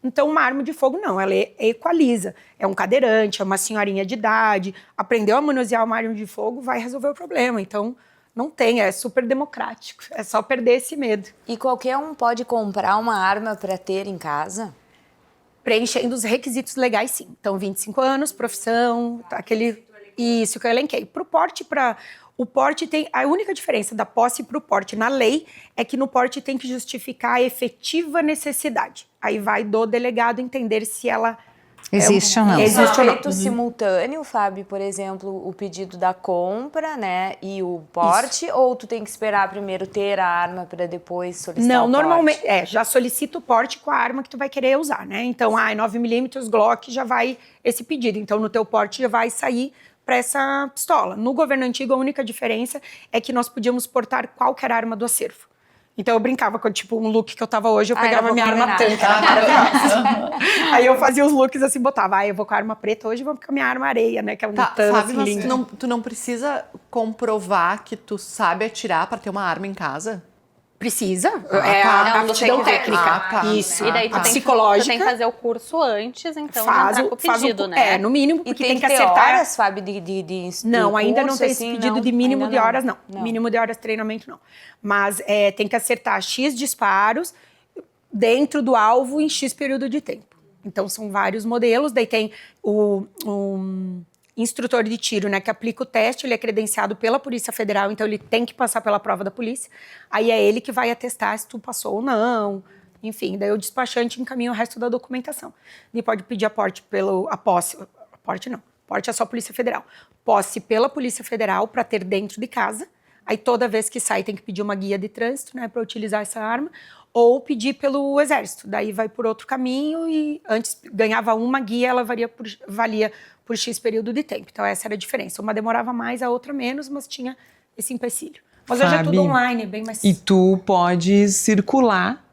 Então, uma arma de fogo, não, ela equaliza. É um cadeirante, é uma senhorinha de idade, aprendeu a manusear uma arma de fogo, vai resolver o problema. Então, não tem, é super democrático, é só perder esse medo. E qualquer um pode comprar uma arma para ter em casa? Preenchendo os requisitos legais, sim. Então, 25 anos, profissão, isso que eu elenquei. Pro porte, o porte tem... A única diferença da posse para o porte na lei é que no porte tem que justificar a efetiva necessidade. Aí vai do delegado entender se ela... Existe ou não? Existe ou não. Feito simultâneo, Fábio, por exemplo, o pedido da compra, né, e o porte, ou tu tem que esperar primeiro ter a arma para depois solicitar Não, o porte? normalmente, já solicita o porte com a arma que tu vai querer usar, né? Então, 9mm Glock já vai esse pedido. Então, no teu porte já vai sair para essa pistola. No governo antigo, a única diferença é que nós podíamos portar qualquer arma do acervo. Então, eu brincava com, tipo, um look que eu tava hoje, eu pegava minha arma tanque, era maravilhosa. Aí eu fazia os looks assim, botava, eu vou com a arma preta, hoje vou com a minha arma areia, né? Que é um tanque Fábio, mas lindo. tu não precisa comprovar que tu sabe atirar pra ter uma arma em casa? Precisa, tá. a É um dos aptidão requisitos. técnica. Tá. Isso. E daí tu a tem, psicológica. tu tem que fazer o curso antes, então, faz de entrar com o pedido, né? no mínimo, E porque tem que que ter acertar. horas, Fábio, Não, ainda não curso, tem esse assim, pedido não? de mínimo Ainda de horas, não. Não. Mínimo de horas de treinamento, não. Mas tem que acertar X disparos dentro do alvo em X período de tempo. Então, são vários modelos. Daí tem o instrutor de tiro, né, que aplica o teste, ele é credenciado pela Polícia Federal, então ele tem que passar pela prova da polícia. Aí é ele que vai atestar se tu passou ou não. Enfim, daí o despachante encaminha o resto da documentação. Ele pode pedir a posse é só a Polícia Federal. Posse pela Polícia Federal para ter dentro de casa. Aí toda vez que sai tem que pedir uma guia de trânsito, né, para utilizar essa arma, ou pedir pelo Exército. Daí vai por outro caminho e antes ganhava uma guia, ela valia por X período de tempo. Então essa era a diferença. Uma demorava mais, a outra menos, mas tinha esse empecilho. Mas hoje é Fabi, tudo online, é bem mais... E tu pode circular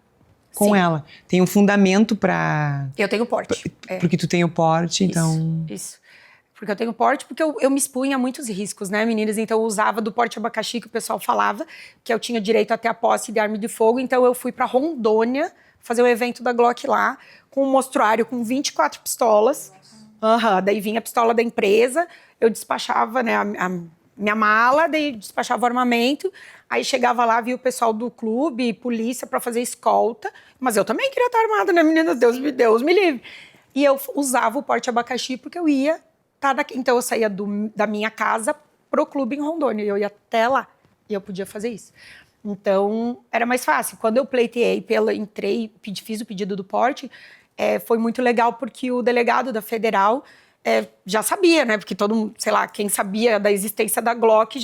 com Sim. ela. Tem um fundamento para... Eu tenho porte. Porque tu tem o porte, então... Isso. Porque eu tenho porte, porque eu me expunha a muitos riscos, né, meninas? Então eu usava do porte abacaxi, que o pessoal falava, que eu tinha direito a ter a posse de arma de fogo. Então eu fui para Rondônia fazer o evento da Glock lá, com um mostruário com 24 pistolas. Daí vinha a pistola da empresa, eu despachava, né, a minha mala, daí despachava o armamento. Aí chegava lá, via o pessoal do clube, polícia, para fazer escolta. Mas eu também queria estar armada, né, meninas? Deus me livre. E eu usava o porte abacaxi porque eu ia... Então eu saía da minha casa pro clube em Rondônia, eu ia até lá e eu podia fazer isso. Então era mais fácil. Quando eu pleiteei, fiz o pedido do porte, foi muito legal porque o delegado da Federal já sabia, né? Porque todo mundo, sei lá, quem sabia da existência da Glock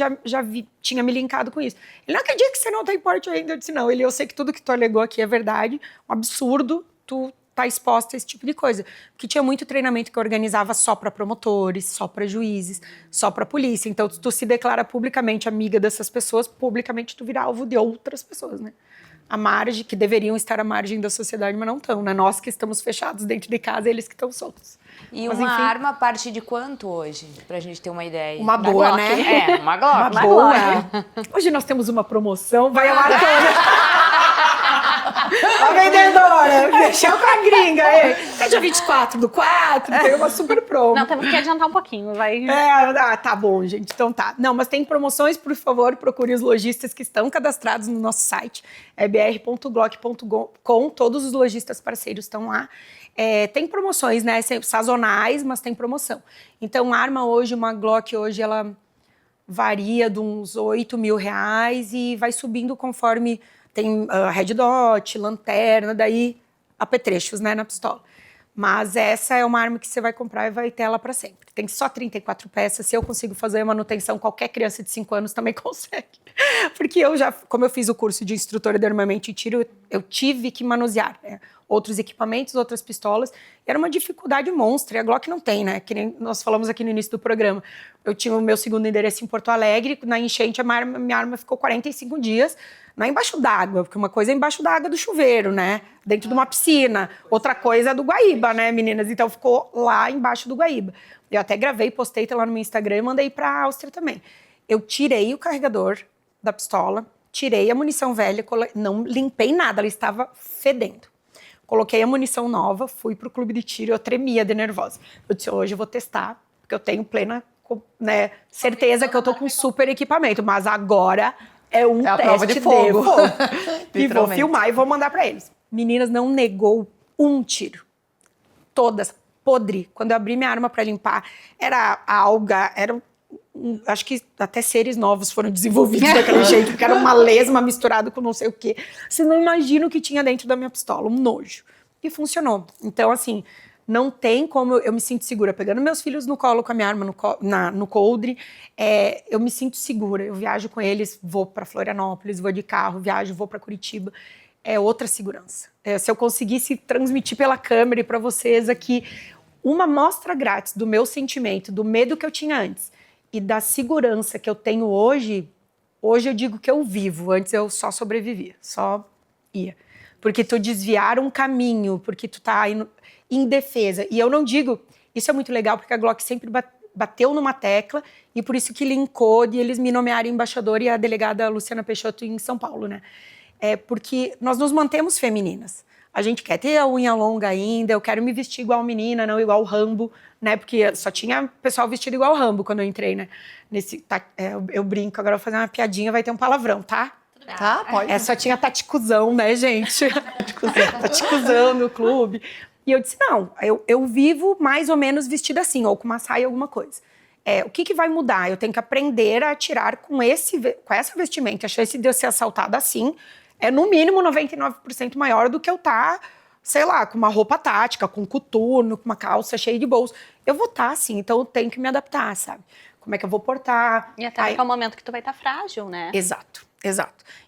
tinha me linkado com isso. Ele não acredita que você não tem porte ainda. Eu disse, não, eu sei que tudo que tu alegou aqui é verdade, um absurdo, tu tá exposta a esse tipo de coisa. Porque tinha muito treinamento que eu organizava só para promotores, só para juízes, só para polícia. Então, tu se declara publicamente amiga dessas pessoas, publicamente tu vira alvo de outras pessoas, né? À margem, que deveriam estar à margem da sociedade, mas não estão, né? Nós que estamos fechados dentro de casa, eles que estão soltos. E Mas, uma enfim, arma parte de quanto hoje? Pra gente ter uma ideia. uma boa, Glock. né? Uma Glock. Uma boa. Hoje nós temos uma promoção, vai a marcona. A vendedora, mexeu com a gringa. É dia 24/4, tem uma super promo. Não, temos que adiantar um pouquinho, vai. Tá bom, gente, então tá. Não, mas tem promoções, por favor, procure os lojistas que estão cadastrados no nosso site, é br.glock.com, todos os lojistas parceiros estão lá. Tem promoções, né, sazonais, mas tem promoção. Então, arma hoje, uma Glock hoje, ela varia de uns R$8.000 e vai subindo conforme tem red dot, lanterna, daí apetrechos, né, na pistola. Mas essa é uma arma que você vai comprar e vai ter ela para sempre. Tem só 34 peças. Se eu consigo fazer a manutenção, qualquer criança de 5 anos também consegue. Porque como eu fiz o curso de instrutora de armamento e tiro, eu tive que manusear, né? Outros equipamentos, outras pistolas. Era uma dificuldade monstra. E a Glock não tem, né? Que nem nós falamos aqui no início do programa. Eu tinha o meu segundo endereço em Porto Alegre. Na enchente, minha arma ficou 45 dias. Não é embaixo d'água, porque uma coisa é embaixo da água do chuveiro, né? Dentro de uma piscina. Outra coisa é do Guaíba, né, meninas? Então ficou lá embaixo do Guaíba. Eu até gravei, postei, tá lá no meu Instagram e mandei pra Áustria também. Eu tirei o carregador da pistola, tirei a munição velha, não limpei nada, ela estava fedendo. Coloquei a munição nova, fui pro clube de tiro, eu tremia de nervosa. Eu disse, hoje eu vou testar, porque eu tenho plena, né, certeza que eu tô com super equipamento, mas agora é um teste a prova de fogo. E vou filmar e vou mandar pra eles. Meninas, não negou um tiro. Todas, podre. Quando eu abri minha arma pra limpar, era alga, acho que até seres novos foram desenvolvidos daquele jeito, porque era uma lesma misturada com não sei o quê. Você não imagina o que tinha dentro da minha pistola, um nojo. E funcionou. Então, assim, não tem como eu me sinto segura. Pegando meus filhos no colo com a minha arma no coldre, eu me sinto segura. Eu viajo com eles, vou para Florianópolis, vou de carro, viajo, vou para Curitiba. É outra segurança. Se eu conseguisse transmitir pela câmera e para vocês aqui uma amostra grátis do meu sentimento, do medo que eu tinha antes e da segurança que eu tenho hoje eu digo que eu vivo. Antes eu só sobrevivia, só ia. Porque tu desviar um caminho, porque tu tá indo indefesa. E eu não digo... Isso é muito legal, porque a Glock sempre bateu numa tecla e por isso que linkou de eles me nomearem embaixador e a delegada Luciana Peixoto em São Paulo, né? Porque nós nos mantemos femininas. A gente quer ter a unha longa ainda, eu quero me vestir igual menina, não igual Rambo, né? Porque só tinha pessoal vestido igual Rambo quando eu entrei, né? Eu brinco, agora eu vou fazer uma piadinha, vai ter um palavrão, tá? Tá, pode. Só tinha taticuzão, né, gente? Taticuzão no clube. E eu disse, não, eu vivo mais ou menos vestida assim, ou com uma saia, alguma coisa. O que vai mudar? Eu tenho que aprender a atirar com essa vestimenta. A chance de eu ser assaltada assim é no mínimo 99% maior do que eu sei lá, com uma roupa tática, com coturno, com uma calça cheia de bolso. Eu vou estar assim, então eu tenho que me adaptar, sabe? Como é que eu vou portar? E até porque é o momento que tu vai estar frágil, né? Exato.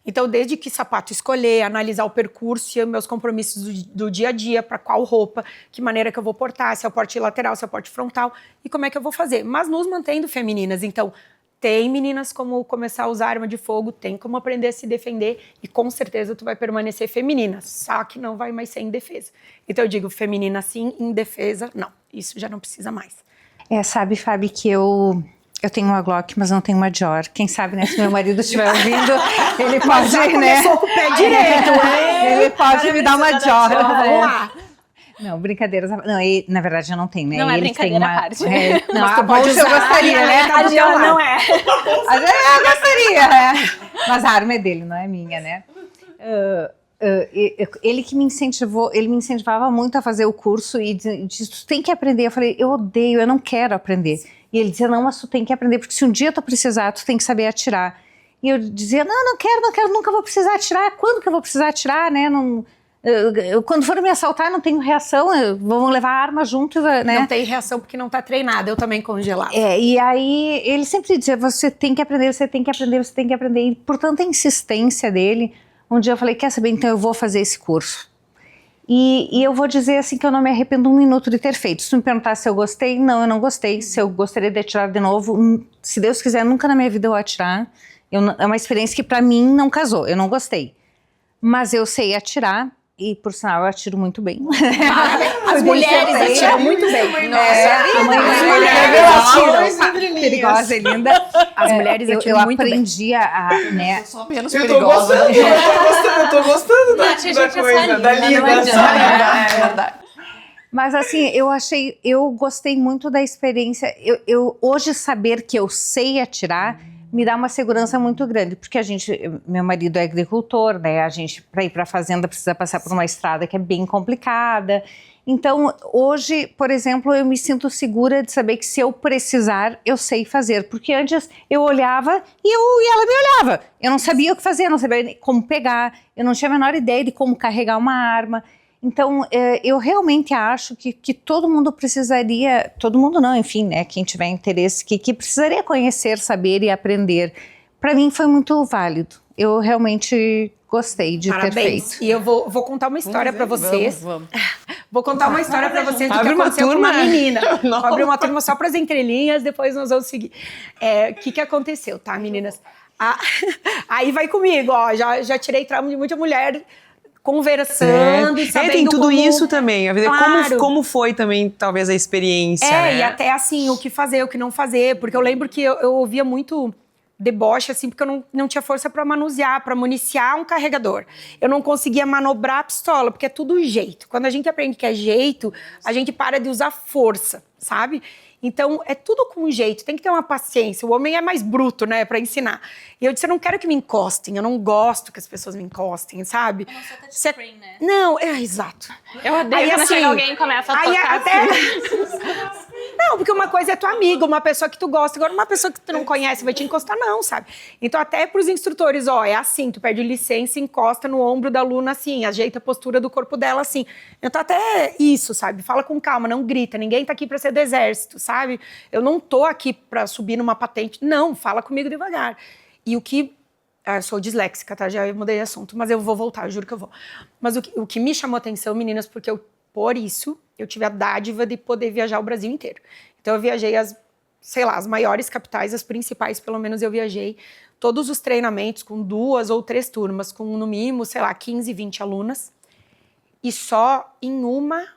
Então, desde que sapato escolher, analisar o percurso e meus compromissos do dia a dia, para qual roupa, que maneira que eu vou portar, se é o porte lateral, se é o porte frontal, e como é que eu vou fazer. Mas nos mantendo femininas. Então, tem meninas como começar a usar arma de fogo, tem como aprender a se defender, e com certeza tu vai permanecer feminina, só que não vai mais ser indefesa. Então, eu digo feminina sim, indefesa, não. Isso já não precisa mais. Sabe, Fábio, que eu tenho uma Glock, mas não tenho uma Dior. Quem sabe, né, se meu marido estiver ouvindo, ele pode, né? Começou com o pé direito, ele pode me dar uma Dior. Vamos lá. Não, brincadeiras. Não, na verdade eu não tenho, né? Não é Eles brincadeira têm uma, à parte. Não, Mas a tu pode bolsa eu usar, gostaria, né? tá do teu lado. não é. Eu gostaria, né? Mas a arma é dele, não é minha, né? Ele que me incentivou, ele me incentivava muito a fazer o curso e disse, tu tem que aprender. Eu falei, eu odeio, eu não quero aprender. E ele dizia, não, mas tu tem que aprender, porque se um dia tu precisar, tu tem que saber atirar. E eu dizia, não quero, nunca vou precisar atirar. Quando que eu vou precisar atirar, né? Quando for me assaltar, eu não tenho reação, vão levar a arma junto, né? Não tem reação porque não tá treinada, eu também congelava. E aí ele sempre dizia, você tem que aprender, você tem que aprender, você tem que aprender. E por tanta insistência dele, um dia eu falei, quer saber, então eu vou fazer esse curso. E eu vou dizer assim que eu não me arrependo um minuto de ter feito. Se tu me perguntar se eu gostei, não, eu não gostei. Se eu gostaria de atirar de novo, se Deus quiser, nunca na minha vida eu vou atirar. É uma experiência que pra mim não casou, eu não gostei. Mas eu sei atirar. E, por sinal, eu atiro muito bem. As mulheres atiram muito bem. A mãe atiram. Perigosa e linda. As mulheres atiram muito bem. Eu aprendi a, né? Só menos Eu tô perigosa. gostando, eu tô gostando da coisa, da língua. É verdade. Mas assim, eu gostei muito da experiência. Hoje saber que eu sei atirar me dá uma segurança muito grande, porque meu marido é agricultor, né? A gente, para ir para a fazenda, precisa passar por uma estrada que é bem complicada. Então, hoje, por exemplo, eu me sinto segura de saber que se eu precisar, eu sei fazer. Porque antes eu olhava e ela me olhava. Eu não sabia o que fazer, eu não sabia como pegar, eu não tinha a menor ideia de como carregar uma arma. Então, eu realmente acho que todo mundo precisaria, todo mundo não, enfim, né, quem tiver interesse, que precisaria conhecer, saber e aprender. Para mim foi muito válido. Eu realmente gostei de ter feito. E eu vou contar uma história para vocês. Vamos. Vou contar uma história para vocês do que Abre uma aconteceu com turma. uma menina. Vou abrir uma turma só para as entrelinhas, depois nós vamos seguir. O que aconteceu, tá, meninas? Aí vai comigo, ó, já tirei trauma de muita mulher conversando e sabendo tem tudo como... isso também, a ver Claro. como foi também, talvez, a experiência, né? E até assim, o que fazer, o que não fazer, porque eu lembro que eu ouvia muito deboche, assim, porque eu não tinha força para manusear, para municiar um carregador. Eu não conseguia manobrar a pistola, porque é tudo jeito. Quando a gente aprende que é jeito, a gente para de usar força, sabe? Então, é tudo com jeito, tem que ter uma paciência. O homem é mais bruto, né, para ensinar. E eu disse, eu não quero que me encostem, eu não gosto que as pessoas me encostem, sabe? Não sou touchscreen, né? Não, exato. Eu odeio Aí, quando assim, chega alguém e começa a aí tocar até... assim. Não, porque uma coisa é tua amiga, uma pessoa que tu gosta. Agora, uma pessoa que tu não conhece vai te encostar, não, sabe? Então, até pros instrutores, ó, é assim, tu pede licença, encosta no ombro da aluna assim, ajeita a postura do corpo dela assim. Então, até isso, sabe? Fala com calma, não grita. Ninguém tá aqui pra ser do exército, sabe? Eu não tô aqui pra subir numa patente. Não, fala comigo devagar. E o que... eu sou disléxica, tá? Já mudei de assunto, mas eu vou voltar, eu juro que eu vou. Mas o que me chamou atenção, meninas, porque por isso, eu tive a dádiva de poder viajar o Brasil inteiro. Então, eu viajei as maiores capitais, as principais, pelo menos eu viajei. Todos os treinamentos com 2 ou 3 turmas, com no mínimo, 15, 20 alunas. E só em uma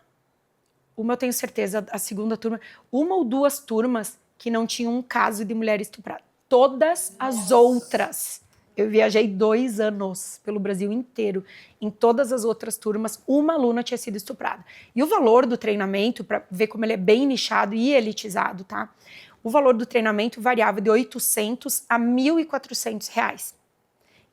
eu tenho certeza, a segunda turma, 1 ou 2 turmas que não tinham um caso de mulher estuprada. Todas as outras... Eu viajei 2 anos pelo Brasil inteiro. Em todas as outras turmas, uma aluna tinha sido estuprada. E o valor do treinamento, para ver como ele é bem nichado e elitizado, tá? O valor do treinamento variava de R$800 a R$1.400.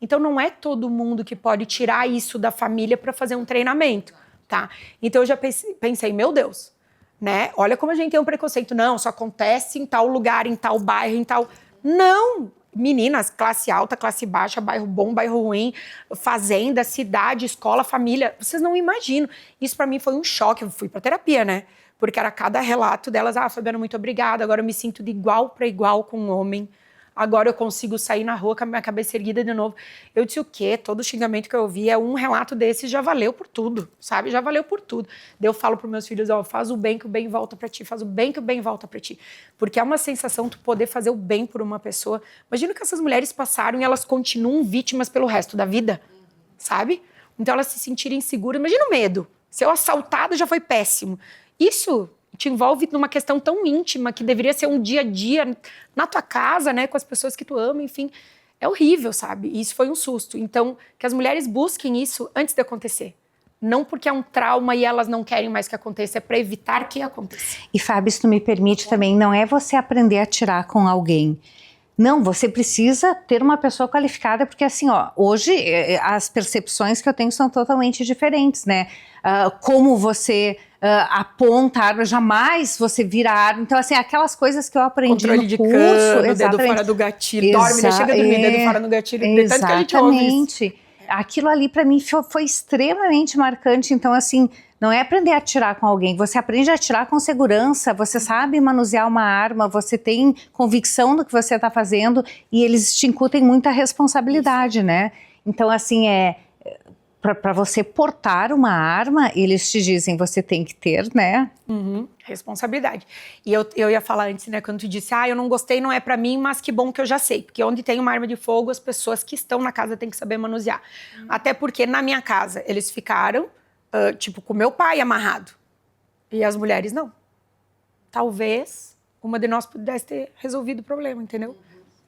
Então, não é todo mundo que pode tirar isso da família para fazer um treinamento, tá? Então, eu já pensei, meu Deus, né? Olha como a gente tem um preconceito. Não, só acontece em tal lugar, em tal bairro, em tal... Não! Meninas, classe alta, classe baixa, bairro bom, bairro ruim, fazenda, cidade, escola, família. Vocês não imaginam. Isso pra mim foi um choque. Eu fui pra terapia, né? Porque era cada relato delas. Fabiana, muito obrigada. Agora eu me sinto de igual para igual com um homem. Agora eu consigo sair na rua com a minha cabeça erguida de novo. Eu disse o quê? Todo xingamento que eu ouvi um relato desse já valeu por tudo, sabe? Já valeu por tudo. Daí eu falo pros meus filhos, faz o bem que o bem volta pra ti, faz o bem que o bem volta pra ti. Porque é uma sensação tu poder fazer o bem por uma pessoa. Imagina que essas mulheres passaram e elas continuam vítimas pelo resto da vida, sabe? Então elas se sentirem seguras. Imagina o medo. Ser assaltada já foi péssimo. Isso... te envolve numa questão tão íntima que deveria ser um dia a dia na tua casa, né, com as pessoas que tu ama, enfim, é horrível, sabe? E isso foi um susto. Então, que as mulheres busquem isso antes de acontecer. Não porque é um trauma e elas não querem mais que aconteça, é para evitar que aconteça. E Fábio, se tu me permite também, não é você aprender a atirar com alguém. Não, você precisa ter uma pessoa qualificada, porque assim, ó, hoje as percepções que eu tenho são totalmente diferentes, né? Como você aponta a arma, jamais você vira a arma. Então, assim, aquelas coisas que eu aprendi Controle no de curso, cano, dedo fora do gatilho, dorme, chega a dormir, dedo fora no gatilho, tanto que a gente ouve isso. Exatamente. aquilo ali para mim foi extremamente marcante. Então, assim, não é aprender a atirar com alguém, você aprende a atirar com segurança, você sabe manusear uma arma, você tem convicção do que você está fazendo e eles te incutem muita responsabilidade, né? Então, assim, para você portar uma arma, eles te dizem, você tem que ter, né? Responsabilidade. E eu ia falar antes, né, quando tu disse, eu não gostei, não é pra mim, mas que bom que eu já sei. Porque onde tem uma arma de fogo, as pessoas que estão na casa têm que saber manusear. Até porque na minha casa, eles ficaram, tipo, com meu pai amarrado. E as mulheres não. Talvez uma de nós pudesse ter resolvido o problema, entendeu?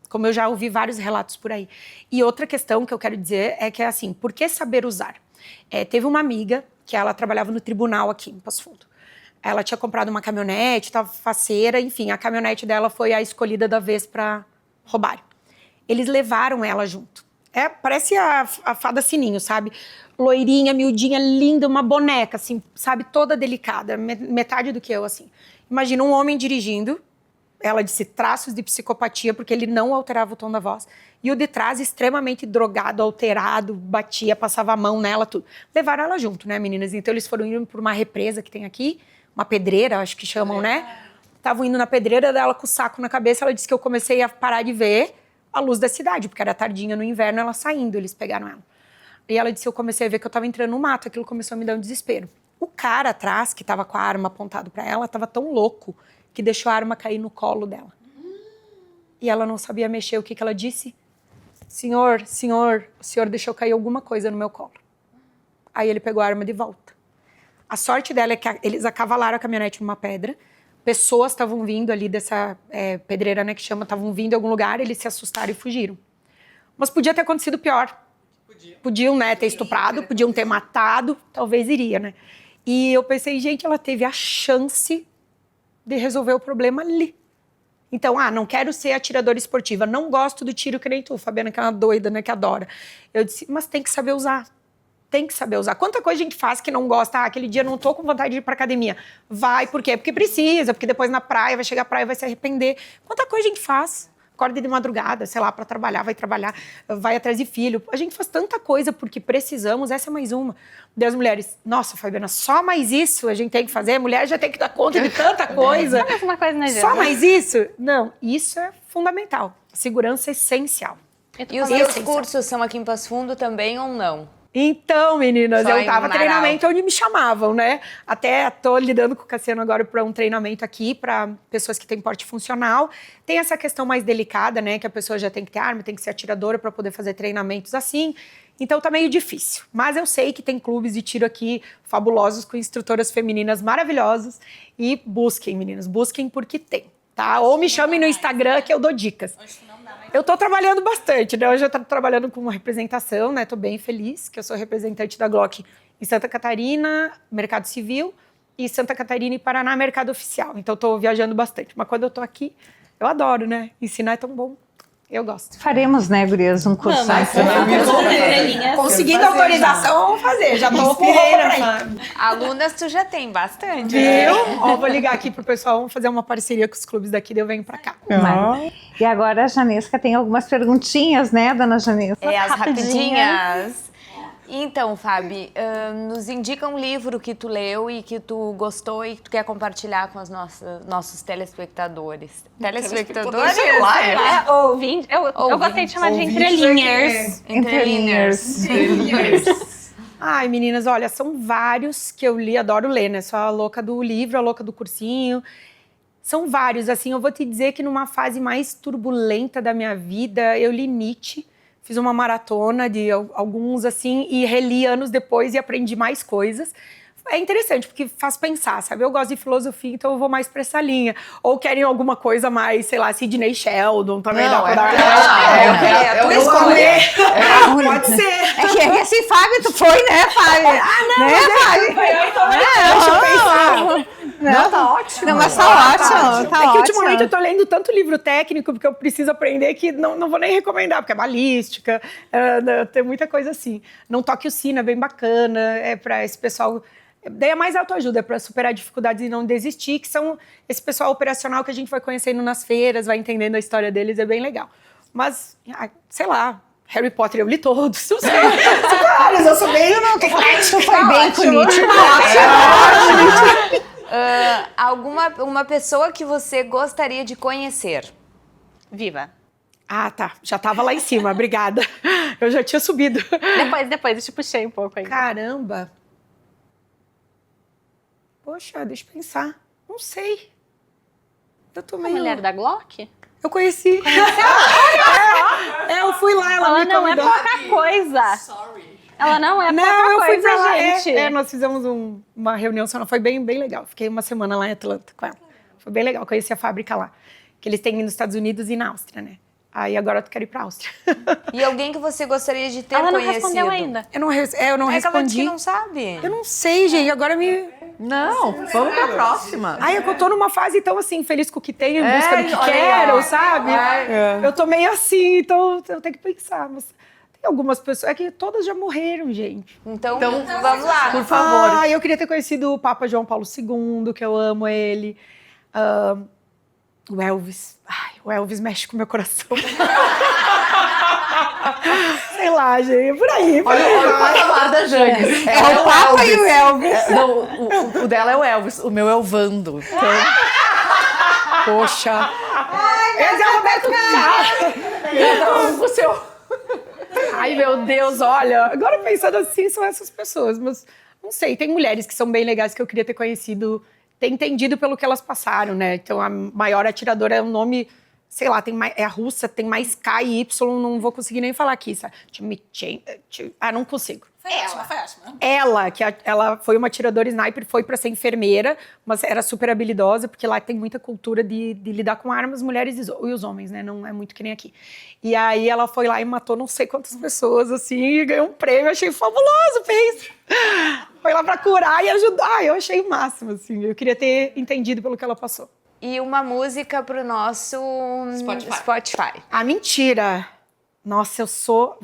Como eu já ouvi vários relatos por aí. E outra questão que eu quero dizer é que é assim, por que saber usar? Teve uma amiga que ela trabalhava no tribunal aqui em Passo Fundo. Ela tinha comprado uma caminhonete, estava faceira, enfim, a caminhonete dela foi a escolhida da vez para roubar. Eles levaram ela junto. Parece a fada Sininho, sabe? Loirinha, miudinha, linda, uma boneca, assim, sabe? Toda delicada, metade do que eu, assim. Imagina um homem dirigindo, ela disse traços de psicopatia, porque ele não alterava o tom da voz. E o de trás, extremamente drogado, alterado, batia, passava a mão nela, tudo. Levaram ela junto, né, meninas? Então, eles foram indo por uma represa que tem aqui, uma pedreira, acho que chamam, né? Estavam indo na pedreira dela com o saco na cabeça. Ela disse que eu comecei a parar de ver a luz da cidade, porque era tardinha no inverno, ela saindo, eles pegaram ela. E ela disse que eu comecei a ver que eu estava entrando no mato, aquilo começou a me dar um desespero. O cara atrás, que estava com a arma apontada para ela, estava tão louco que deixou a arma cair no colo dela. E ela não sabia mexer. O que ela disse? Senhor, o senhor deixou cair alguma coisa no meu colo. Aí ele pegou a arma de volta. A sorte dela é que eles acavalaram a caminhonete numa pedra. Pessoas estavam vindo ali dessa pedreira, né, que chama, estavam vindo em algum lugar, eles se assustaram e fugiram. Mas podia ter acontecido pior. Podiam, né, ter estuprado, podiam ter matado, talvez iria, né? E eu pensei, gente, ela teve a chance de resolver o problema ali. Então, não quero ser atiradora esportiva, não gosto do tiro que nem tu, Fabiana, que é uma doida, né, que adora. Eu disse, mas tem que saber usar. Tem que saber usar. Quanta coisa a gente faz que não gosta, aquele dia não tô com vontade de ir pra academia. Vai, por quê? Porque precisa, porque depois na praia, vai chegar à praia e vai se arrepender. Quanta coisa a gente faz? Acorda de madrugada, sei lá, pra trabalhar, vai atrás de filho. A gente faz tanta coisa porque precisamos, essa é mais uma. Das mulheres, nossa, Fabiana, só mais isso a gente tem que fazer? A mulher já tem que dar conta de tanta coisa. Só mais uma coisa na Só mais isso? Não, isso é fundamental. Segurança é essencial. E os seus cursos são aqui em Passo Fundo também ou não? Então, meninas, Só eu em tava Marau. treinamento onde me chamavam, né? Até tô lidando com o Cassiano agora para um treinamento aqui para pessoas que têm porte funcional. Tem essa questão mais delicada, né? Que a pessoa já tem que ter arma, tem que ser atiradora para poder fazer treinamentos assim. Então tá meio difícil. Mas eu sei que tem clubes de tiro aqui fabulosos com instrutoras femininas maravilhosas. E busquem, meninas, busquem porque tem, tá? Ou me chamem no Instagram que eu dou dicas. Eu tô trabalhando bastante, né? Hoje eu tô trabalhando com uma representação, né? Tô bem feliz, que eu sou representante da Glock em Santa Catarina, Mercado Civil, e Santa Catarina e Paraná, Mercado Oficial. Então, tô viajando bastante. Mas quando eu tô aqui, eu adoro, né? Ensinar é tão bom. Eu gosto. Faremos, né, gurias, um curso. Conseguindo autorização, vamos fazer. Já tô com roupa pra ir. Alunas tu já tem bastante, né? Viu? Ó, vou ligar aqui pro pessoal, vamos fazer uma parceria com os clubes daqui, daí eu venho pra cá. E agora a Janesca tem algumas perguntinhas, né, dona Janesca? As rapidinhas. Então, Fabi, nos indica um livro que tu leu e que tu gostou e que tu quer compartilhar com os nossos telespectadores. Telespectadores? Ouvinte. Eu gostei de chamar de entrelinhas. Entrelinhas. Ai, meninas, olha, são vários que eu li, adoro ler, né? Sou a louca do livro, a louca do cursinho. São vários, assim, eu vou te dizer que numa fase mais turbulenta da minha vida, eu li Nietzsche. Fiz uma maratona de alguns, assim, e reli anos depois e aprendi mais coisas. É interessante, porque faz pensar, sabe? Eu gosto de filosofia, então eu vou mais pra essa linha. Ou querem alguma coisa mais, sei lá, Sidney Sheldon também dá pra dar. Pode ser. É que assim, Fábio, tu foi, né, Fábio? Não, né, Fábio? Deixa eu pensar. Não, tá ótimo. Não, mas tá ótimo, tá É que ótimo. ultimamente eu tô lendo tanto livro técnico, porque eu preciso aprender, que não vou nem recomendar, porque é balística, tem muita coisa assim. Não Toque o Sino, é bem bacana, é pra esse pessoal... Daí é mais autoajuda, é para superar dificuldades e não desistir, que são esse pessoal operacional que a gente vai conhecendo nas feiras, vai entendendo a história deles, é bem legal. Mas, sei lá, Harry Potter eu li todos, não sei. Vários, eu sou bem eclética. Foi bem com Nietzsche. Uma pessoa que você gostaria de conhecer? Viva. Ah, tá. Já tava lá em cima, obrigada. Eu já tinha subido. Depois, eu te puxei um pouco aí. Caramba. Poxa, deixa eu pensar. Não sei. Eu tô A meio... mulher da Glock? Eu conheci. Eu fui lá, ela Ela me não é convidou. pouca coisa. Ela não é Não, pouca eu fui coisa, pra lá. gente. Nós fizemos uma reunião, foi bem legal. Fiquei uma semana lá em Atlanta com ela. Foi bem legal, conheci a fábrica lá. Que eles têm nos Estados Unidos e na Áustria, né? Aí agora eu quero ir pra Áustria. E alguém que você gostaria de ter Ela não conhecido? respondeu ainda. Eu não É aquela que respondi. não sabe. Eu não sei, gente. Agora me... Não, vamos pra próxima. Ai, eu tô numa fase tão assim, feliz com o que tenho, em busca do que olha aí, quero, ó. sabe? Eu tô meio assim, então eu tenho que pensar. Mas tem algumas pessoas, é que todas já morreram, gente. Então vamos lá. Por favor. Ah, eu queria ter conhecido o Papa João Paulo II, que eu amo ele. O Elvis. Ai, o Elvis mexe com o meu coração. Sei lá, gente, por aí. Olha o patamar da Jane. É o Papa e o Elvis. Não, o dela é o Elvis, o meu é o Vando. Então, Poxa. Esse é o Roberto Carlos. o seu... Ai, meu Deus, olha. Agora pensando assim, são essas pessoas. Mas não sei, tem mulheres que são bem legais que eu queria ter conhecido, ter entendido pelo que elas passaram, né? Então, a maior atiradora é um nome... Sei lá, é a russa, tem mais K e Y, não vou conseguir nem falar aqui, sabe? Não consigo. Foi ótima. Ela, ela foi uma atiradora sniper, foi pra ser enfermeira, mas era super habilidosa, porque lá tem muita cultura de lidar com armas, mulheres e os homens, né? Não é muito que nem aqui. E aí ela foi lá e matou não sei quantas pessoas, assim, e ganhou um prêmio, achei fabuloso, fez. Foi lá pra curar e ajudar, eu achei o máximo, assim. Eu queria ter entendido pelo que ela passou. E uma música pro nosso Spotify. Ah, mentira! Nossa, eu sou...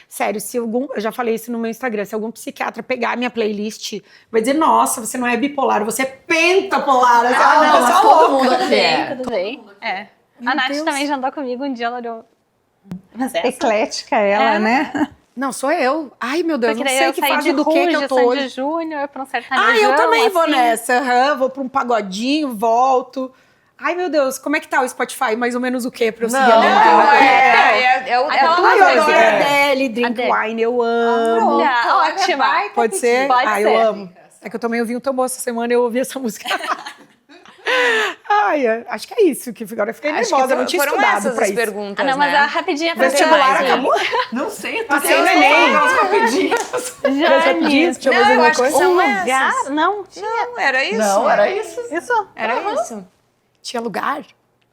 Sério, eu já falei isso no meu Instagram, se algum psiquiatra pegar a minha playlist, vai dizer, nossa, você não é bipolar, você é pentapolar. mas todo mundo aqui é. Tudo bem. A Nath Deus. também já andou comigo um dia, ela olhou... Mas essa? Eclética ela, né? Não, sou eu. Ai, meu Deus, Porque não daí sei eu que saí fase de do que eu tô Sandy hoje. Júnior pra um sertanejo. Ah, eu também vou assim. nessa. Vou pra um pagodinho, volto. Ai, meu Deus, como é que tá o Spotify? Mais ou menos o quê pra eu seguir a Não, tua? É a Aquela tua Ai, eu adoro coisa. Adele, Drink Adele. Wine, eu amo. Olha, ótima. Pode ser? Pode Ai, ser. eu amo. É que eu também ouvi um tão bom essa semana, eu ouvi essa música. Ai, acho que é isso, que agora eu fiquei Acho nervosa, que eu não tinha foram estudado essas pra as isso. perguntas, Não, mas né? a rapidinha pra Vestibular você. acabou? Não sei, Passei no Enem. Jane, Deixa eu Não, fazer eu uma acho que coisa. são lugar? essas. Não, Não, era isso. Não, era isso. isso. Era isso. Tinha lugar?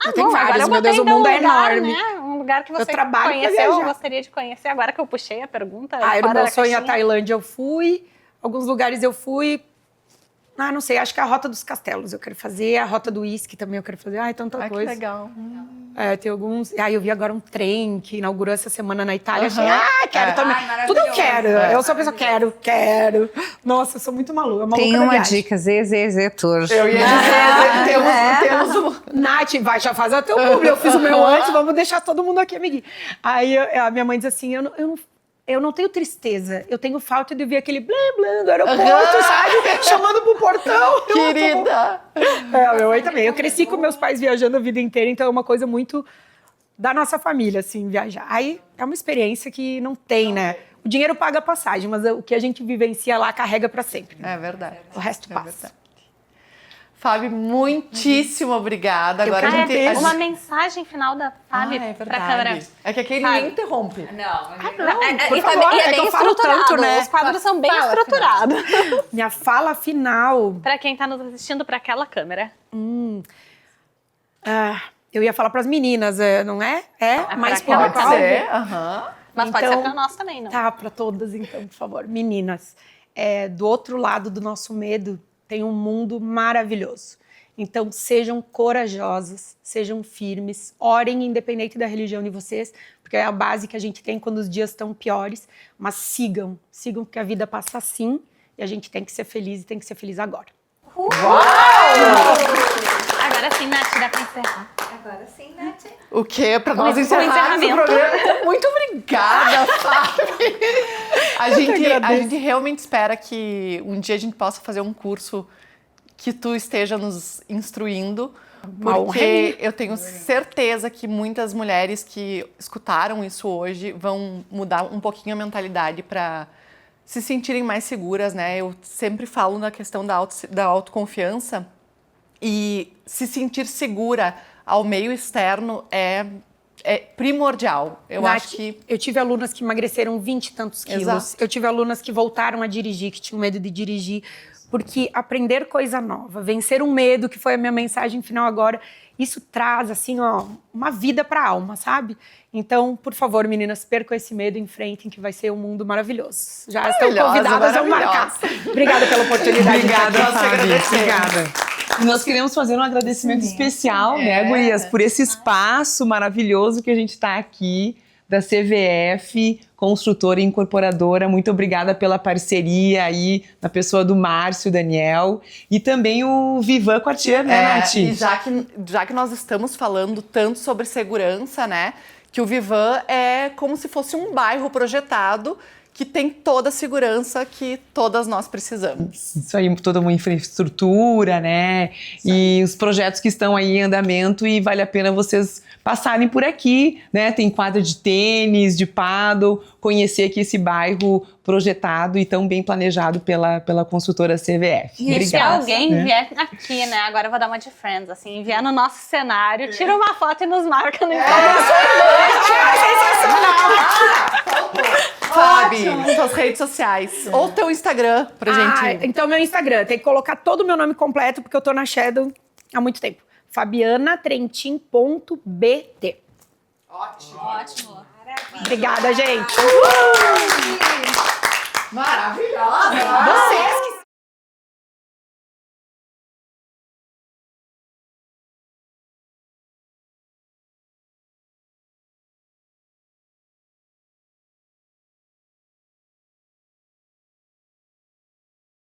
Ah, Eu tenho bom, agora vários, eu meu botei Deus, o então mundo um é lugar, enorme. né? Um lugar que você trabalho pra conheceu, eu viajar. gostaria de conhecer. Agora que eu puxei a pergunta. Ah, no fora meu da sonho a caixinha. Tailândia eu fui, alguns lugares eu fui. Ah, não sei, acho que a Rota dos Castelos eu quero fazer, a Rota do Uísque também eu quero fazer. Ai, tanta Ai, que coisa. legal. É, tem alguns... Ah, eu vi agora um trem que inaugurou essa semana na Itália. Aham. Achei, quero É. também. Ai, Tudo eu maravilhoso. quero. É. Eu sou a pessoa, quero. Nossa, eu sou muito maluca. Tem da uma viagem. dica, ZZZ Tour. Eu ia dizer, temos um... Nath, vai já fazer o teu público. Eu fiz o meu antes, vamos deixar todo mundo aqui, amiguinho. Aí a minha mãe diz assim, eu não tenho tristeza, eu tenho falta de ver aquele blá blá do aeroporto, sabe? Chamando pro portão. Querida! É, minha mãe também. Eu cresci com meus pais viajando a vida inteira, então é uma coisa muito da nossa família, assim, viajar. Aí é uma experiência que não tem, né? O dinheiro paga a passagem, mas o que a gente vivencia lá carrega pra sempre. É verdade. O resto É passa. verdade. Fábio, muitíssimo obrigada. Agora quero a gente... agradecer. Uma mensagem final da Fábio é pra câmera. verdade. É que aqui ninguém interrompe. Por favor, E é é que bem eu falo estruturado. tanto, né? Os quadros são bem estruturados. Minha fala final... Pra quem tá nos assistindo pra aquela câmera. Eu ia falar pras meninas, não é? Mas pra aquela público-alvo. Pode ser, aham. Mas pode Então, ser pra nós também, não? Tá, pra todas, então, por favor. Meninas, do outro lado do nosso medo tem um mundo maravilhoso. Então, sejam corajosas, sejam firmes, orem independente da religião de vocês, porque é a base que a gente tem quando os dias estão piores, mas sigam porque a vida passa assim e a gente tem que ser feliz e tem que ser feliz agora. Agora sim, Nath, dá pra encerrar. Agora sim, Nath. O quê? Pra nós O encerrarmos o encerramento. programa. Muito obrigada, Fábio. A gente realmente espera que um dia a gente possa fazer um curso que tu esteja nos instruindo. Porque eu tenho certeza que muitas mulheres que escutaram isso hoje vão mudar um pouquinho a mentalidade para se sentirem mais seguras, né? Eu sempre falo na questão da autoconfiança e se sentir segura ao meio externo é primordial. Eu Nath, acho que... Eu tive alunas que emagreceram 20 e tantos quilos. Exato. Eu tive alunas que voltaram a dirigir, que tinham medo de dirigir. Porque aprender coisa nova, vencer um medo, que foi a minha mensagem final agora, isso traz, assim, ó, uma vida para a alma, sabe? Então, por favor, meninas, percam esse medo, enfrentem, que vai ser um mundo maravilhoso. Já estão convidadas a marcar. Obrigada pela oportunidade. Obrigada, Nós te Fábio. agradecemos. Obrigada. E nós queremos fazer um agradecimento especial, né, gurias, por esse espaço maravilhoso que a gente está aqui, da CVF, construtora e incorporadora. Muito obrigada pela parceria aí, na pessoa do Márcio, Daniel, e também o Vivan Quartier, né, Nath? E já que nós estamos falando tanto sobre segurança, né, que o Vivan é como se fosse um bairro projetado que tem toda a segurança que todas nós precisamos. Isso aí, toda uma infraestrutura, né? E os projetos que estão aí em andamento e vale a pena vocês passarem por aqui, né? Tem quadra de tênis, de paddle, conhecer aqui esse bairro projetado e tão bem planejado pela consultora CVF. E se alguém vier aqui, né? Agora eu vou dar uma de Friends, assim, vier no nosso cenário, tira uma foto e nos marca no Instagram. Fábio, suas redes sociais. Ou teu Instagram pra gente. Então, meu Instagram, tem que colocar todo o meu nome completo, porque eu tô na Shadow há muito tempo. fabianatrentin.bt. Ótimo. Obrigada, gente. Maravilhosa! Vocês que